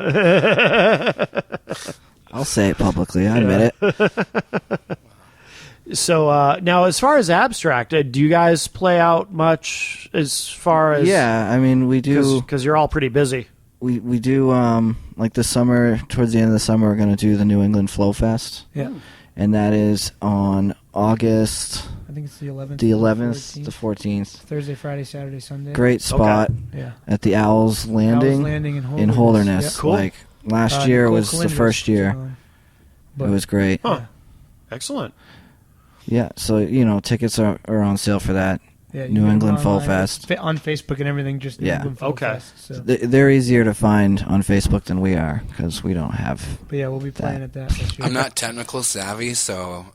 Speaker 4: I'll say it publicly. I admit it.
Speaker 2: So now, as far as Abstract, do you guys play out much? As far as
Speaker 4: Yeah, I mean, we do.
Speaker 2: because you're all pretty busy.
Speaker 4: We do like this summer. Towards the end of the summer, we're going to do the New England Flow Fest,
Speaker 5: Yeah.
Speaker 4: and that is on August
Speaker 5: I think it's the 11th.
Speaker 4: the 11th,
Speaker 5: 14th.
Speaker 4: the 14th.
Speaker 5: Thursday, Friday, Saturday, Sunday.
Speaker 4: Great spot
Speaker 5: Yeah.
Speaker 4: at the Owls Landing,
Speaker 5: Owls Landing in Holderness.
Speaker 4: in Holderness.
Speaker 5: Yep.
Speaker 2: Cool.
Speaker 4: Like last year
Speaker 5: Nicole
Speaker 4: was the
Speaker 5: Colindres
Speaker 4: first year.
Speaker 5: on.
Speaker 4: It was great.
Speaker 2: Huh.
Speaker 5: Yeah.
Speaker 2: Excellent.
Speaker 4: Yeah, so tickets are on sale for that.
Speaker 5: Yeah, you
Speaker 4: New
Speaker 5: can get
Speaker 4: England
Speaker 5: them
Speaker 4: Fall
Speaker 5: online.
Speaker 4: Fest.
Speaker 5: On Facebook and everything, just New
Speaker 4: Yeah.
Speaker 5: England Fall
Speaker 2: Okay.
Speaker 5: Fest. So.
Speaker 4: They're easier to find on Facebook than we are because we don't have.
Speaker 5: But yeah, we'll be playing at that this year.
Speaker 3: I'm not technical savvy, so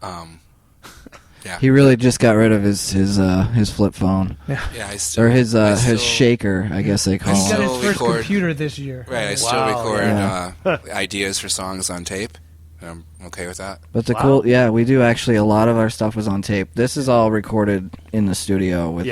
Speaker 3: yeah.
Speaker 4: He really just got rid of his flip phone
Speaker 3: Yeah, I still,
Speaker 4: or his
Speaker 3: I still-
Speaker 4: shaker, I guess they call
Speaker 5: He got
Speaker 4: it.
Speaker 5: his
Speaker 3: still
Speaker 5: first
Speaker 3: record-
Speaker 5: computer this year.
Speaker 3: Right, I still
Speaker 2: Wow,
Speaker 3: record ideas for songs on tape. I'm okay with that.
Speaker 4: But the
Speaker 2: Wow.
Speaker 4: we do actually. A lot of our stuff was on tape. This is all recorded in the studio with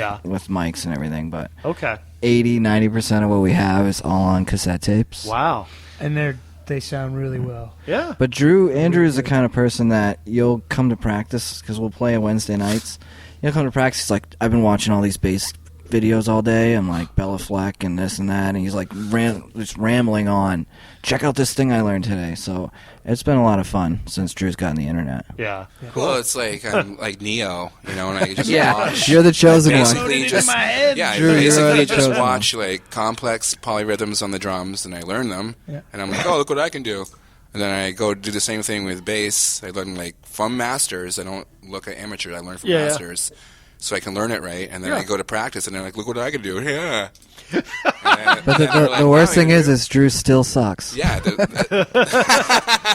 Speaker 4: mics and everything. But
Speaker 2: Okay.
Speaker 4: 80-90% of what we have is all on cassette tapes.
Speaker 2: Wow.
Speaker 5: And they sound really well.
Speaker 2: Yeah.
Speaker 4: But Andrew is the kind of person that you'll come to practice because we'll play on Wednesday nights. You'll come to practice. He's like, I've been watching all these bass videos all day. I'm like Bella Fleck and this and that, and he's like just rambling on. Check out this thing I learned today. So it's been a lot of fun since Drew's gotten the internet.
Speaker 2: Yeah.
Speaker 3: Well, it's like I'm like Neo, and I just
Speaker 4: Yeah,
Speaker 3: watch.
Speaker 4: you're the chosen one.
Speaker 3: Basically, just
Speaker 5: my head.
Speaker 3: yeah, I
Speaker 4: Drew, you're
Speaker 3: basically
Speaker 4: already
Speaker 3: just
Speaker 4: chosen.
Speaker 3: watch like complex polyrhythms on the drums, and I learn them,
Speaker 5: Yeah.
Speaker 3: and I'm like, oh, look what I can do. And then I go do the same thing with bass. I learn like from masters. I don't look at amateurs. I learn from
Speaker 2: Yeah, yeah.
Speaker 3: masters, so I can learn it right. And then
Speaker 2: Yeah.
Speaker 3: I go to practice, and they're like, look what I can do. Yeah. And
Speaker 4: But
Speaker 3: then they're like,
Speaker 4: the worst
Speaker 3: wow,
Speaker 4: thing
Speaker 3: you're-
Speaker 4: is Drew still sucks.
Speaker 3: yeah,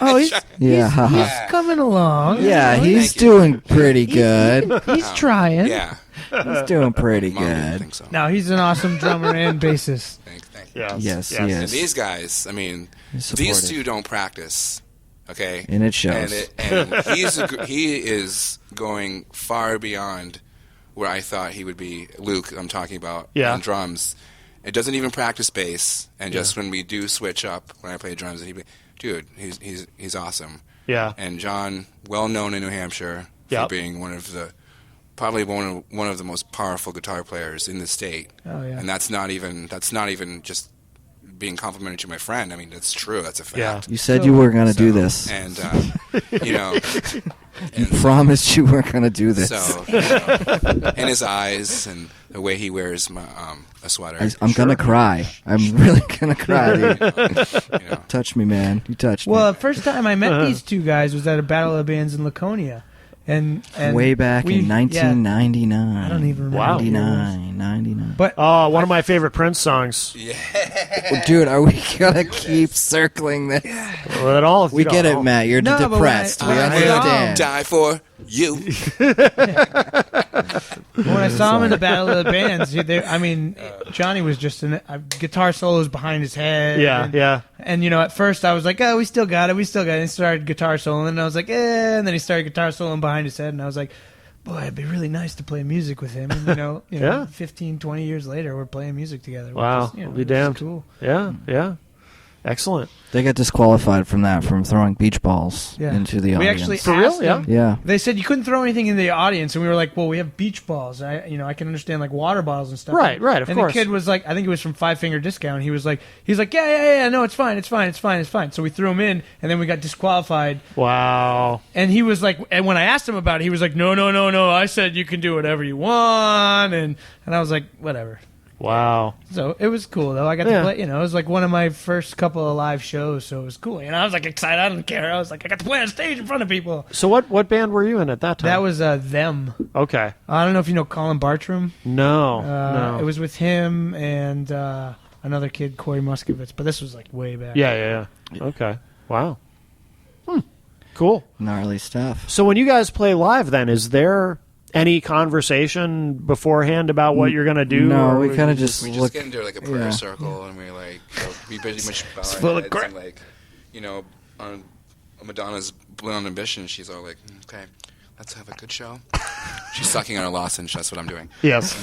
Speaker 5: Oh, he's
Speaker 4: Yeah, haha.
Speaker 3: Yeah.
Speaker 5: coming along.
Speaker 4: Yeah,
Speaker 3: Thank
Speaker 4: he's
Speaker 3: you.
Speaker 4: doing pretty good.
Speaker 5: He's trying.
Speaker 3: yeah.
Speaker 4: He's doing pretty
Speaker 3: Mom didn't
Speaker 4: good.
Speaker 3: think so.
Speaker 5: No, he's an awesome drummer and bassist.
Speaker 3: Thank you.
Speaker 2: Yes.
Speaker 4: Yes, he
Speaker 3: And
Speaker 4: is.
Speaker 3: these guys, I mean,
Speaker 4: He's
Speaker 3: these
Speaker 4: supportive.
Speaker 3: two don't practice, okay?
Speaker 4: And it shows.
Speaker 3: And he is going far beyond where I thought he would be. Luke, I'm talking about
Speaker 2: Yeah.
Speaker 3: on drums. It doesn't even practice bass, and just when we do switch up, when I play drums, he'd be, dude, he's awesome.
Speaker 2: Yeah.
Speaker 3: And John, well known in New Hampshire for
Speaker 2: Yep.
Speaker 3: being probably one of the most powerful guitar players in the state.
Speaker 5: Oh yeah.
Speaker 3: And that's not even just being complimentary to my friend. I mean, that's true. That's a fact.
Speaker 2: Yeah.
Speaker 4: You said you were going to do
Speaker 3: So,
Speaker 4: this.
Speaker 3: And
Speaker 4: You promised you weren't going to do this.
Speaker 3: So, and his eyes and the way he wears a sweater.
Speaker 4: I'm going to cry. I'm really going to cry, dude.
Speaker 3: You know.
Speaker 4: Touch me, man. You touched me.
Speaker 5: Well, the first time I met these two guys was at a Battle of the Bands in Laconia. And
Speaker 4: way back in 1999.
Speaker 5: I don't even remember.
Speaker 2: Wow.
Speaker 4: 99.
Speaker 5: But
Speaker 2: one of my favorite Prince songs.
Speaker 4: Well, dude, are we going to keep circling this?
Speaker 2: Well, at all,
Speaker 4: We get it, Matt. You're
Speaker 5: No, but
Speaker 4: depressed. We
Speaker 5: when I
Speaker 4: understand.
Speaker 3: Die for you.
Speaker 5: when I saw him in the Battle of the Bands, Johnny was just in guitar solos behind his head.
Speaker 2: Yeah.
Speaker 5: And, at first I was like, oh, we still got it. And he started guitar soloing, and I was like, and then he started guitar soloing behind his head, and I was like, boy, it'd be really nice to play music with him. And,
Speaker 2: Yeah.
Speaker 5: 15, 20 years later, we're playing music together.
Speaker 2: Wow,
Speaker 5: Which is,
Speaker 2: be damned.
Speaker 5: cool.
Speaker 2: Yeah. Excellent.
Speaker 4: They got disqualified from throwing beach balls
Speaker 5: Yeah.
Speaker 4: into the
Speaker 5: We
Speaker 4: audience.
Speaker 5: actually
Speaker 2: For real?
Speaker 5: asked them,
Speaker 4: Yeah.
Speaker 5: They said you couldn't throw anything in the audience, and we were like, "Well, we have beach balls. I can understand like water bottles and stuff."
Speaker 2: Right, of
Speaker 5: and
Speaker 2: course.
Speaker 5: the kid was like, I think it was from Five Finger Discount. He's like, yeah, no, it's fine. So we threw him in, and then we got disqualified.
Speaker 2: Wow.
Speaker 5: And he was like, and when I asked him about it, he was like, no, I said you can do whatever you want, and I was like, whatever.
Speaker 2: Wow.
Speaker 5: So it was cool though. I got to play. It was like one of my first couple of live shows, so it was cool. And I was like excited. I didn't care. I was like, I got to play on stage in front of people.
Speaker 2: So what band were you in at that time?
Speaker 5: That was them.
Speaker 2: Okay.
Speaker 5: I don't know if you know Colin Bartram.
Speaker 2: No.
Speaker 5: It was with him and another kid, Corey Muskovitz. But this was like way back.
Speaker 2: Yeah. Okay. Wow. Cool.
Speaker 4: Gnarly stuff.
Speaker 2: So when you guys play live, then is there any conversation beforehand about what you're gonna do?
Speaker 4: No,
Speaker 2: or
Speaker 4: we kind of just
Speaker 3: We
Speaker 4: look.
Speaker 3: just get into like a prayer
Speaker 4: yeah.
Speaker 3: circle, and we like we pretty much bow
Speaker 5: It's
Speaker 3: our
Speaker 5: full of
Speaker 3: heads
Speaker 5: crap.
Speaker 3: and like, on Madonna's Blonde Ambition, she's all like, okay, let's have a good show. She's sucking on her lozenge. That's what I'm doing.
Speaker 2: Yes.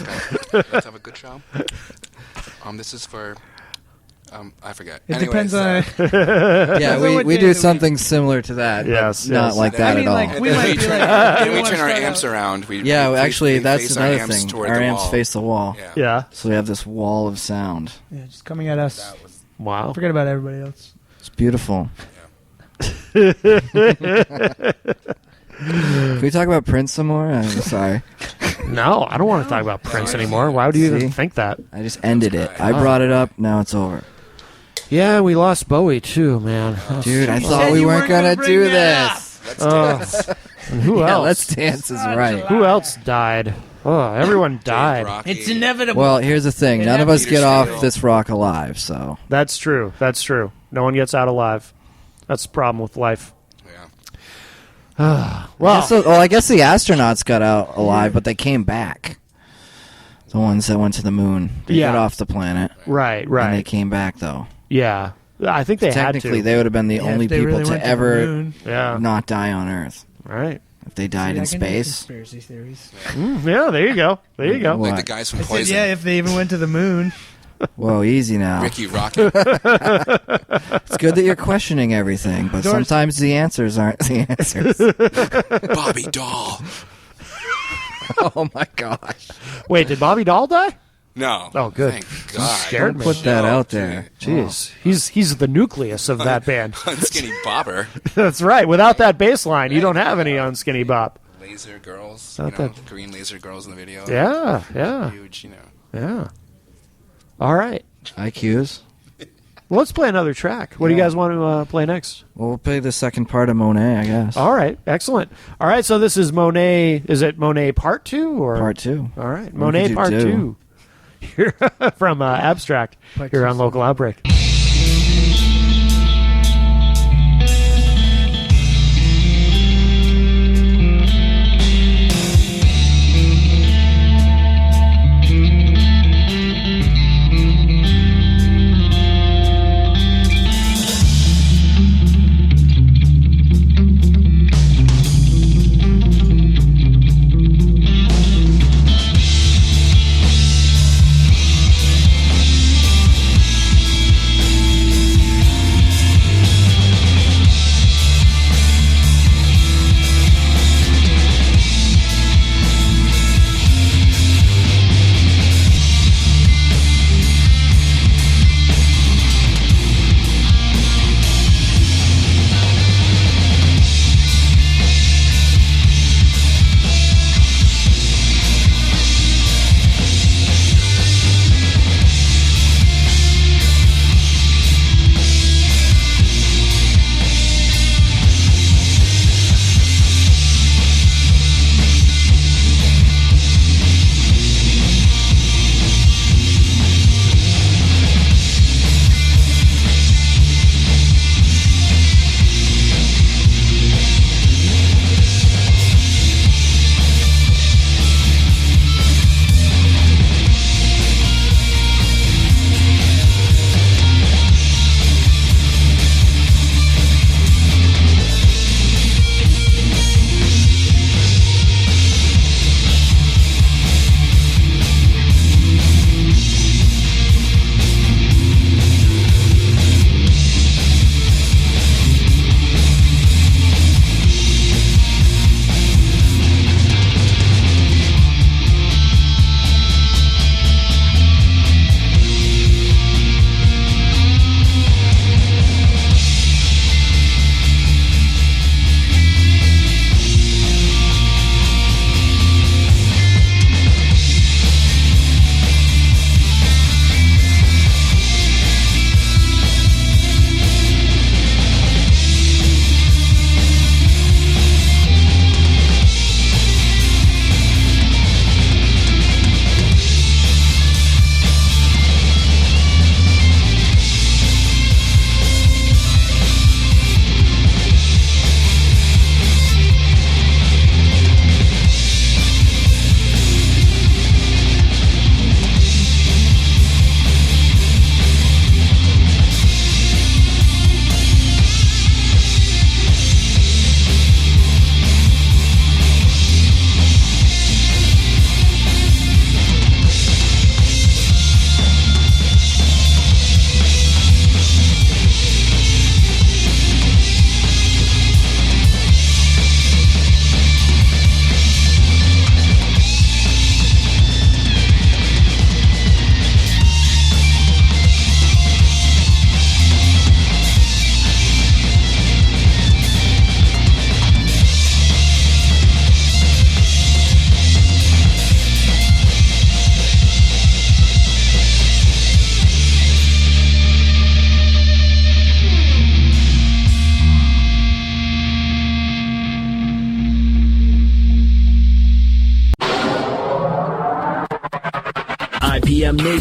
Speaker 3: Okay, let's have a good show. This is for. I forget.
Speaker 5: It
Speaker 3: Anyways,
Speaker 5: depends on.
Speaker 4: Yeah,
Speaker 5: on what
Speaker 4: we
Speaker 5: day
Speaker 4: do
Speaker 5: of the
Speaker 4: something similar to that. but
Speaker 2: Yes,
Speaker 4: not
Speaker 2: yes.
Speaker 4: like that
Speaker 5: I mean,
Speaker 4: at all.
Speaker 5: like,
Speaker 3: And
Speaker 5: we
Speaker 3: then
Speaker 5: might
Speaker 3: we
Speaker 5: be
Speaker 3: turn,
Speaker 5: like,
Speaker 3: and
Speaker 5: we
Speaker 3: we
Speaker 5: wanna
Speaker 3: turn our
Speaker 5: start
Speaker 3: amps
Speaker 5: out-
Speaker 3: around.
Speaker 4: Yeah,
Speaker 3: we
Speaker 4: actually,
Speaker 3: we
Speaker 4: that's
Speaker 3: face
Speaker 4: another
Speaker 3: our amps
Speaker 4: thing.
Speaker 3: toward
Speaker 4: Our
Speaker 3: the
Speaker 4: amps
Speaker 3: wall.
Speaker 4: face the wall,
Speaker 3: Yeah.
Speaker 2: Yeah.
Speaker 4: so we have this wall of sound.
Speaker 5: Yeah, just coming at us.
Speaker 2: Wow.
Speaker 5: Forget about everybody else.
Speaker 4: It's beautiful. Can we talk about Prince some more? I'm sorry.
Speaker 2: No, I don't want to talk about Prince anymore. Why would you
Speaker 4: See?
Speaker 2: even think that?
Speaker 4: I just ended it.
Speaker 3: That's
Speaker 4: I
Speaker 3: right.
Speaker 4: brought it up. Now it's over.
Speaker 2: Yeah, we lost Bowie too, man.
Speaker 4: Dude, I
Speaker 5: said
Speaker 4: thought we
Speaker 5: you
Speaker 4: weren't
Speaker 5: weren't
Speaker 4: going to
Speaker 5: gonna
Speaker 4: do
Speaker 5: bring that
Speaker 4: this.
Speaker 2: Oh. And who
Speaker 4: Yeah,
Speaker 2: else?
Speaker 4: Let's Dance is right.
Speaker 2: Who else died? Oh, everyone died.
Speaker 3: Rocky.
Speaker 5: It's inevitable.
Speaker 4: Well, here's the thing.
Speaker 5: It
Speaker 4: None of
Speaker 5: happened.
Speaker 4: us get off
Speaker 3: Peter
Speaker 4: this rock alive, so.
Speaker 2: That's true. No one gets out alive. That's the problem with life.
Speaker 3: Yeah.
Speaker 2: Well,
Speaker 4: I guess the astronauts got out alive, but they came back. The ones that went to the moon. They
Speaker 2: Yeah.
Speaker 4: got off the planet.
Speaker 2: right.
Speaker 4: And they came back, though.
Speaker 2: Yeah. I think they had
Speaker 4: Technically,
Speaker 2: to.
Speaker 4: they would have been the
Speaker 5: Yeah,
Speaker 4: only
Speaker 5: if they
Speaker 4: people
Speaker 5: really
Speaker 4: to
Speaker 5: went the
Speaker 4: ever
Speaker 5: moon.
Speaker 2: Yeah.
Speaker 4: not die on Earth.
Speaker 2: Right.
Speaker 4: If they died
Speaker 5: See,
Speaker 4: in
Speaker 5: I can do
Speaker 4: space.
Speaker 5: Conspiracy theories.
Speaker 2: Yeah, there you go.
Speaker 4: What?
Speaker 3: Like the guys from
Speaker 5: I said,
Speaker 3: Poison.
Speaker 5: yeah, if they even went to the moon.
Speaker 4: Whoa, easy now.
Speaker 3: Ricky Rocket.
Speaker 4: It's good that you're questioning everything, but
Speaker 5: Doors-
Speaker 4: sometimes the answers aren't the answers.
Speaker 3: Bobby Doll.
Speaker 4: Oh my gosh.
Speaker 2: Wait, did Bobby Dahl die?
Speaker 3: No.
Speaker 2: Oh, good.
Speaker 3: Thank God.
Speaker 2: Scared
Speaker 4: Don't
Speaker 2: me.
Speaker 4: put that out there.
Speaker 2: Jeez, he's the nucleus of that band.
Speaker 3: Unskinny Bobber.
Speaker 2: That's right. Without that bass line, you don't have any on Skinny Bop.
Speaker 3: Laser girls.
Speaker 2: Not that-
Speaker 3: Green laser girls in the video.
Speaker 2: Yeah.
Speaker 3: Huge,
Speaker 2: Yeah. All right.
Speaker 4: IQs.
Speaker 2: Well, let's play another track. What do you guys want to play next?
Speaker 4: Well, we'll play the second part of Monet, I guess.
Speaker 2: All right. Excellent. All right. So this is Monet. Is it Monet Part 2 or
Speaker 4: Part 2.
Speaker 2: All right.
Speaker 4: What
Speaker 2: Monet
Speaker 4: could you
Speaker 2: Part
Speaker 4: do?
Speaker 2: 2. Here from Abstract
Speaker 5: Part
Speaker 2: here
Speaker 5: 2.
Speaker 2: on Local Outbreak.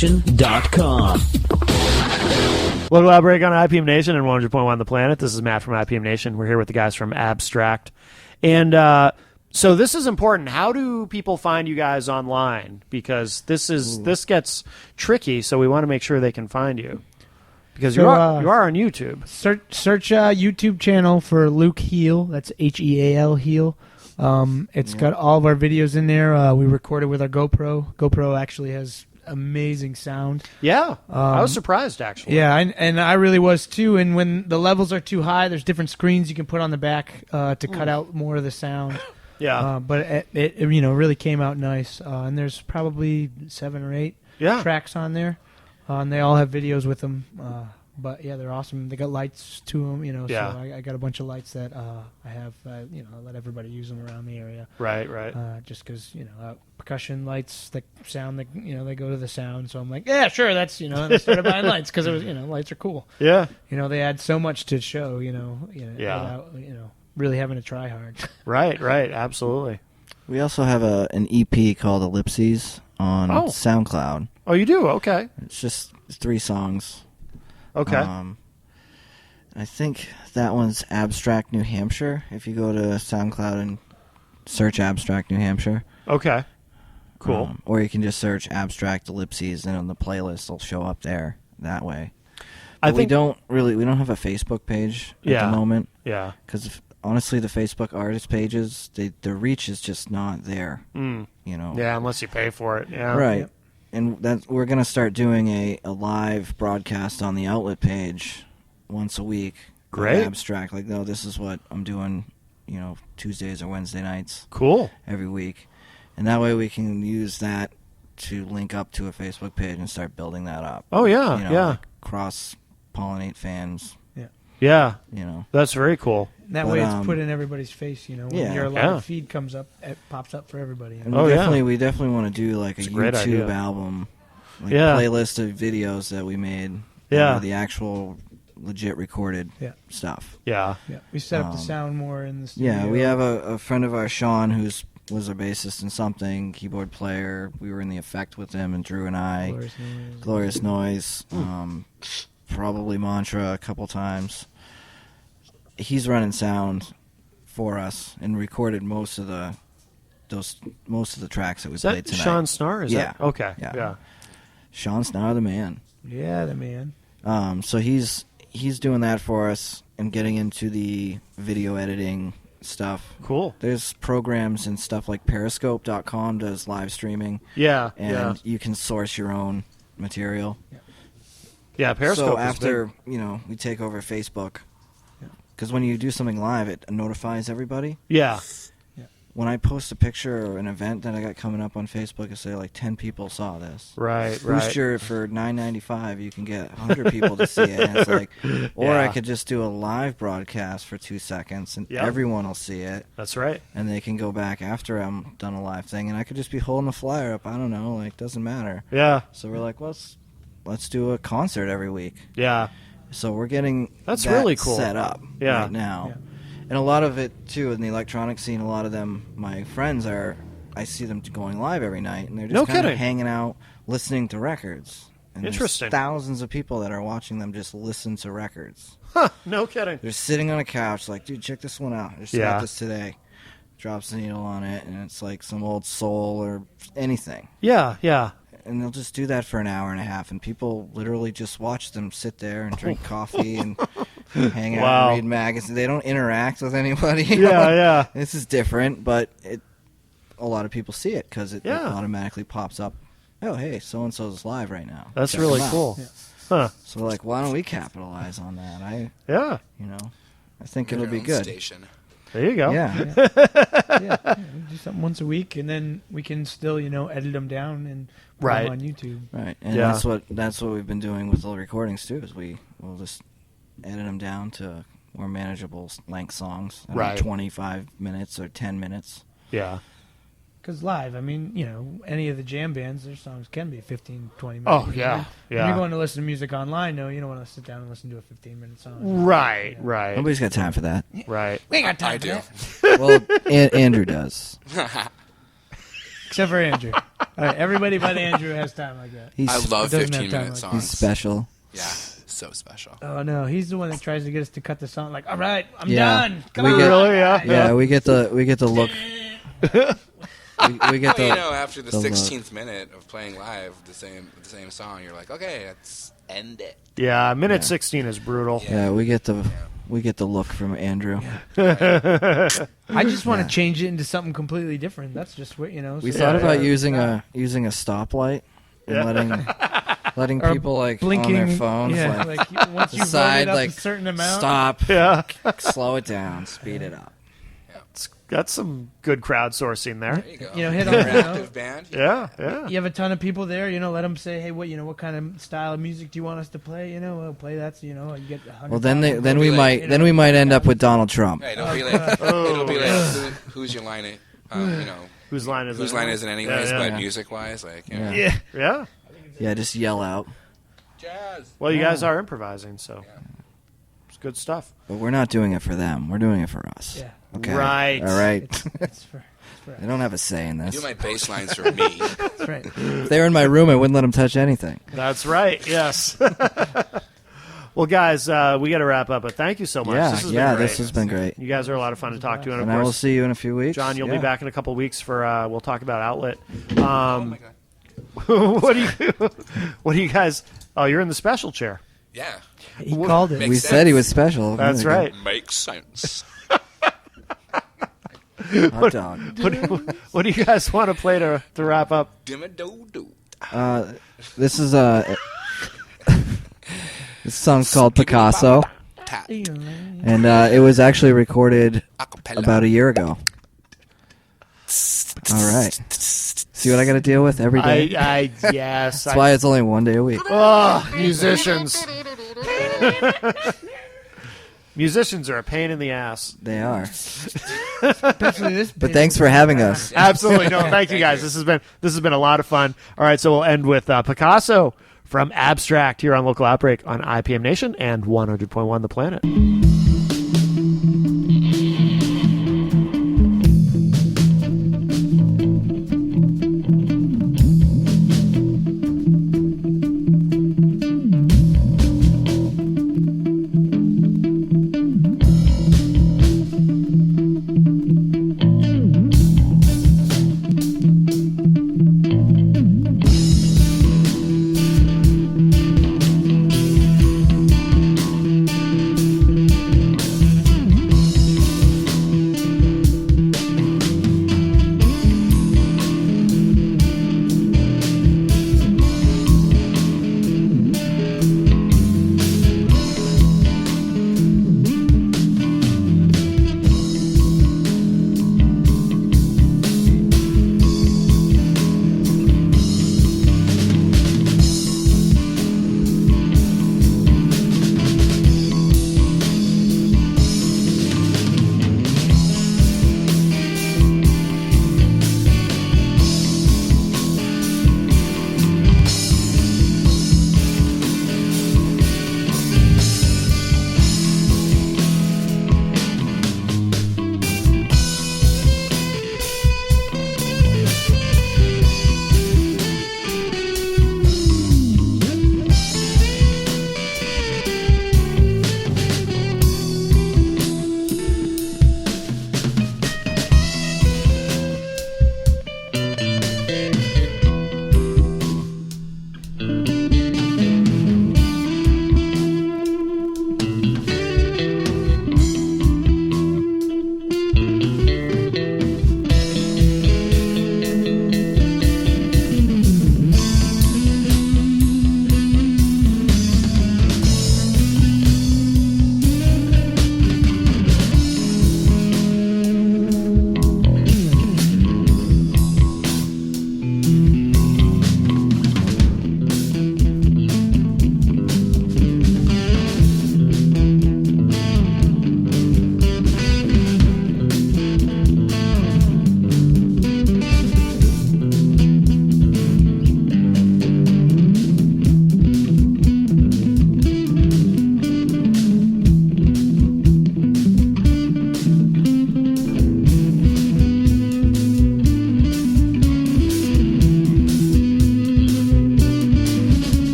Speaker 1: IPMNation.com.
Speaker 2: Local Outbreak on IPM Nation and 100.1 The Planet. This is Matt from IPM Nation. We're here with the guys from Abstract. And so this is important. How do people find you guys online? Because this gets tricky, so we want to make sure they can find you. Because you are on YouTube.
Speaker 5: Search YouTube channel for Luke Heel. That's Heal Heel. It's got all of our videos in there. We recorded with our GoPro. GoPro actually has amazing sound.
Speaker 2: Yeah, I was surprised actually.
Speaker 5: Yeah, and I really was too. And when the levels are too high, there's different screens you can put on the back to cut out more of the sound.
Speaker 2: Yeah,
Speaker 5: but it really came out nice. And there's probably 7 or 8 tracks on there, and they all have videos with them. But yeah, they're awesome. They got lights to them, So I got a bunch of lights that I have. I let everybody use them around the area.
Speaker 2: Right.
Speaker 5: Just because percussion lights that sound, they go to the sound. So I'm like, yeah, sure, that's And I started buying lights because it was lights are cool.
Speaker 2: Yeah.
Speaker 5: They add so much to the show. Without, really having to try hard.
Speaker 2: Right. Absolutely.
Speaker 4: We also have an EP called Ellipses on SoundCloud.
Speaker 2: Oh, you do? Okay.
Speaker 4: It's just 3 songs.
Speaker 2: Okay.
Speaker 4: I think that one's Abstract New Hampshire. If you go to SoundCloud and search Abstract New Hampshire.
Speaker 2: Okay. Cool.
Speaker 4: Or you can just search Abstract Ellipses, and on the playlist will show up there that way.
Speaker 2: I think
Speaker 4: we don't have a Facebook page at the moment.
Speaker 2: Yeah.
Speaker 4: Because honestly, the Facebook artist pages, the reach is just not there.
Speaker 2: Yeah, unless you pay for it. Yeah.
Speaker 4: Right. And we're going to start doing a live broadcast on the outlet page once a week.
Speaker 2: Great.
Speaker 4: Abstract. Like, no, this is what I'm doing, Tuesdays or Wednesday nights.
Speaker 2: Cool.
Speaker 4: Every week. And that way we can use that to link up to a Facebook page and start building that up.
Speaker 2: Oh, yeah.
Speaker 4: Like cross-pollinate fans.
Speaker 2: Yeah.
Speaker 4: Yeah.
Speaker 2: That's very cool.
Speaker 5: That way it's put in everybody's face, when your live feed comes up, it pops up for everybody.
Speaker 4: And we definitely want to do like a YouTube album, like playlist of videos that we made. The actual legit recorded stuff.
Speaker 2: Yeah.
Speaker 5: We set up the sound more in the studio.
Speaker 4: Yeah, we have a friend of ours, Sean, was a bassist in something, keyboard player. We were in the effect with him, and Drew and I. Glorious Noise. Probably Mantra a couple times. He's running sound for us and recorded most of the tracks that we played tonight.
Speaker 2: Sean Snar? Is that? Okay.
Speaker 4: Yeah. Sean Snar, the man.
Speaker 5: Yeah, the man.
Speaker 4: So he's doing that for us and getting into the video editing stuff.
Speaker 2: Cool.
Speaker 4: There's programs and stuff like Periscope.com does live streaming.
Speaker 2: Yeah.
Speaker 4: And you can source your own material.
Speaker 2: Yeah, Periscope.
Speaker 4: So after we take over Facebook, because when you do something live, it notifies everybody.
Speaker 2: Yeah.
Speaker 4: When I post a picture or an event that I got coming up on Facebook, I say like 10 people saw this.
Speaker 2: Right.
Speaker 4: Booster for $9.95, you can get 100 people to see it. And it's like, or I could just do a live broadcast for 2 seconds, and everyone will see it.
Speaker 2: That's right.
Speaker 4: And they can go back after I'm done a live thing, and I could just be holding the flyer up. I don't know, like doesn't matter.
Speaker 2: Yeah.
Speaker 4: So we're like, let's do a concert every week.
Speaker 2: Yeah.
Speaker 4: So we're getting
Speaker 2: that really cool
Speaker 4: set up right now. Yeah. And a lot of it, too, in the electronic scene, a lot of them, my friends I see them going live every night, and they're just kind of hanging out, listening to records. And
Speaker 2: interesting.
Speaker 4: There's thousands of people that are watching them just listen to records.
Speaker 2: Huh, no kidding.
Speaker 4: They're sitting on a couch like, dude, check this one out. I just got this today. Drops the needle on it, and it's like some old soul or anything.
Speaker 2: Yeah.
Speaker 4: And they'll just do that for an hour and a half, and people literally just watch them sit there and drink coffee and hang out and read magazines. They don't interact with anybody.
Speaker 2: Yeah.
Speaker 4: This is different, but a lot of people see it because it automatically pops up. Oh, hey, so-and-so's is live right now.
Speaker 2: That's really cool.
Speaker 5: Yeah.
Speaker 2: Huh.
Speaker 4: So, like, why don't we capitalize on that? I think it'll be good.
Speaker 3: Station.
Speaker 2: There you go.
Speaker 5: Yeah. We do something once a week, and then we can still, edit them down and put them on YouTube.
Speaker 4: Right, and that's what we've been doing with the recordings too. Is we'll just edit them down to more manageable length songs, 25 minutes or 10 minutes.
Speaker 2: Yeah.
Speaker 5: Because live, any of the jam bands, their songs can be 15, 20 minutes.
Speaker 2: Oh, yeah.
Speaker 5: When you're going to listen to music online, no, you don't want to sit down and listen to a 15-minute song.
Speaker 2: Right.
Speaker 4: Nobody's got time for that.
Speaker 2: Right.
Speaker 5: We ain't got time for that.
Speaker 4: Well, Andrew does.
Speaker 5: Except for Andrew. All right, everybody but Andrew has time like that.
Speaker 4: He's
Speaker 3: I love
Speaker 5: doesn't have
Speaker 3: 15-minute
Speaker 5: time like-
Speaker 3: songs.
Speaker 4: he's special.
Speaker 3: Yeah, so special.
Speaker 5: Oh no, he's the one that tries to get us to cut the song. Like, all right, I'm
Speaker 4: Yeah.
Speaker 5: done. Come
Speaker 4: We
Speaker 5: on.
Speaker 4: get-
Speaker 2: Really? Yeah.
Speaker 4: Yeah, we get the look. we get
Speaker 3: Well,
Speaker 4: the
Speaker 3: after the
Speaker 4: the
Speaker 3: 16th minute of playing live the same song, you're like, okay, let's end it.
Speaker 2: Yeah, minute 16 is brutal.
Speaker 4: yeah we get the look from Andrew.
Speaker 5: I just want to
Speaker 4: Yeah.
Speaker 5: change it into something completely different. That's just what
Speaker 4: We
Speaker 5: so-
Speaker 4: thought
Speaker 2: Yeah,
Speaker 4: about
Speaker 2: yeah.
Speaker 4: using a stoplight and letting
Speaker 5: Or
Speaker 4: people like
Speaker 5: blinking
Speaker 4: on their phones
Speaker 5: Yeah,
Speaker 4: like
Speaker 5: once you
Speaker 4: decide,
Speaker 5: voted up
Speaker 4: like,
Speaker 5: a certain amount.
Speaker 4: stop,
Speaker 2: Yeah.
Speaker 4: slow it down, speed it up.
Speaker 2: That's some good crowdsourcing there.
Speaker 3: There you go.
Speaker 5: You know, hit on, you know.
Speaker 3: Interactive band.
Speaker 2: Yeah, yeah.
Speaker 5: You have a ton of people there. Let them say, hey, what kind of style of music do you want us to play? We'll play that. So, you get 100.
Speaker 4: Well, then we
Speaker 3: be like,
Speaker 4: might end up with Donald Trump.
Speaker 3: Right, it'll be like, it'll be like who's your line?
Speaker 2: Whose line is
Speaker 3: Whose
Speaker 2: it?
Speaker 3: line is it anyways?
Speaker 2: Yeah, yeah.
Speaker 3: But music-wise, like,
Speaker 4: Yeah.
Speaker 5: Yeah.
Speaker 2: Yeah.
Speaker 4: Yeah, just yell out.
Speaker 3: jazz.
Speaker 2: Well, you guys are improvising, so it's good stuff.
Speaker 4: But we're not doing it for them. We're doing it for us.
Speaker 5: Yeah.
Speaker 4: Okay.
Speaker 2: Right.
Speaker 4: All right.
Speaker 5: It's for
Speaker 4: They don't have a say in
Speaker 3: I
Speaker 4: this.
Speaker 3: do my bass lines for me.
Speaker 5: that's right.
Speaker 4: If they were in my room, I wouldn't let them touch anything.
Speaker 2: That's right. Yes. Well, guys, we got to wrap up, but thank you so much.
Speaker 4: Yeah,
Speaker 2: this has
Speaker 4: yeah,
Speaker 2: been great.
Speaker 4: this has been great.
Speaker 2: You guys are a lot of fun to talk to, and of
Speaker 4: And I will
Speaker 2: course,
Speaker 4: see you in a few weeks.
Speaker 2: John, you'll
Speaker 4: Yeah.
Speaker 2: be back in a couple weeks for. We'll talk about Outlet.
Speaker 3: Oh my god.
Speaker 2: What do you guys? Oh, you're in the special chair.
Speaker 3: Yeah,
Speaker 5: He called it.
Speaker 3: Makes
Speaker 4: We
Speaker 3: sense.
Speaker 4: said he was special.
Speaker 2: That's right.
Speaker 3: makes sense.
Speaker 4: Hot dog.
Speaker 2: What do you guys want to play to wrap up?
Speaker 3: Dimmadoo-doo.
Speaker 4: This is this song's called Picasso,
Speaker 3: Tap.
Speaker 4: and it was actually recorded
Speaker 3: Acapella.
Speaker 4: about a year ago. All right. See what I got to deal with every day?
Speaker 2: Yes.
Speaker 4: That's why it's only one day a week.
Speaker 2: Oh, musicians. Musicians are a pain in the ass.
Speaker 4: They are.
Speaker 5: Especially this.
Speaker 4: But thanks for having us.
Speaker 2: Absolutely. No, thank you
Speaker 3: Thank
Speaker 2: guys.
Speaker 3: you.
Speaker 2: This has been a lot of fun. All right, so we'll end with Picasso from Abstract here on Local Outbreak on IPM Nation and 100.1 The Planet.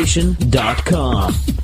Speaker 1: NewLocation.com.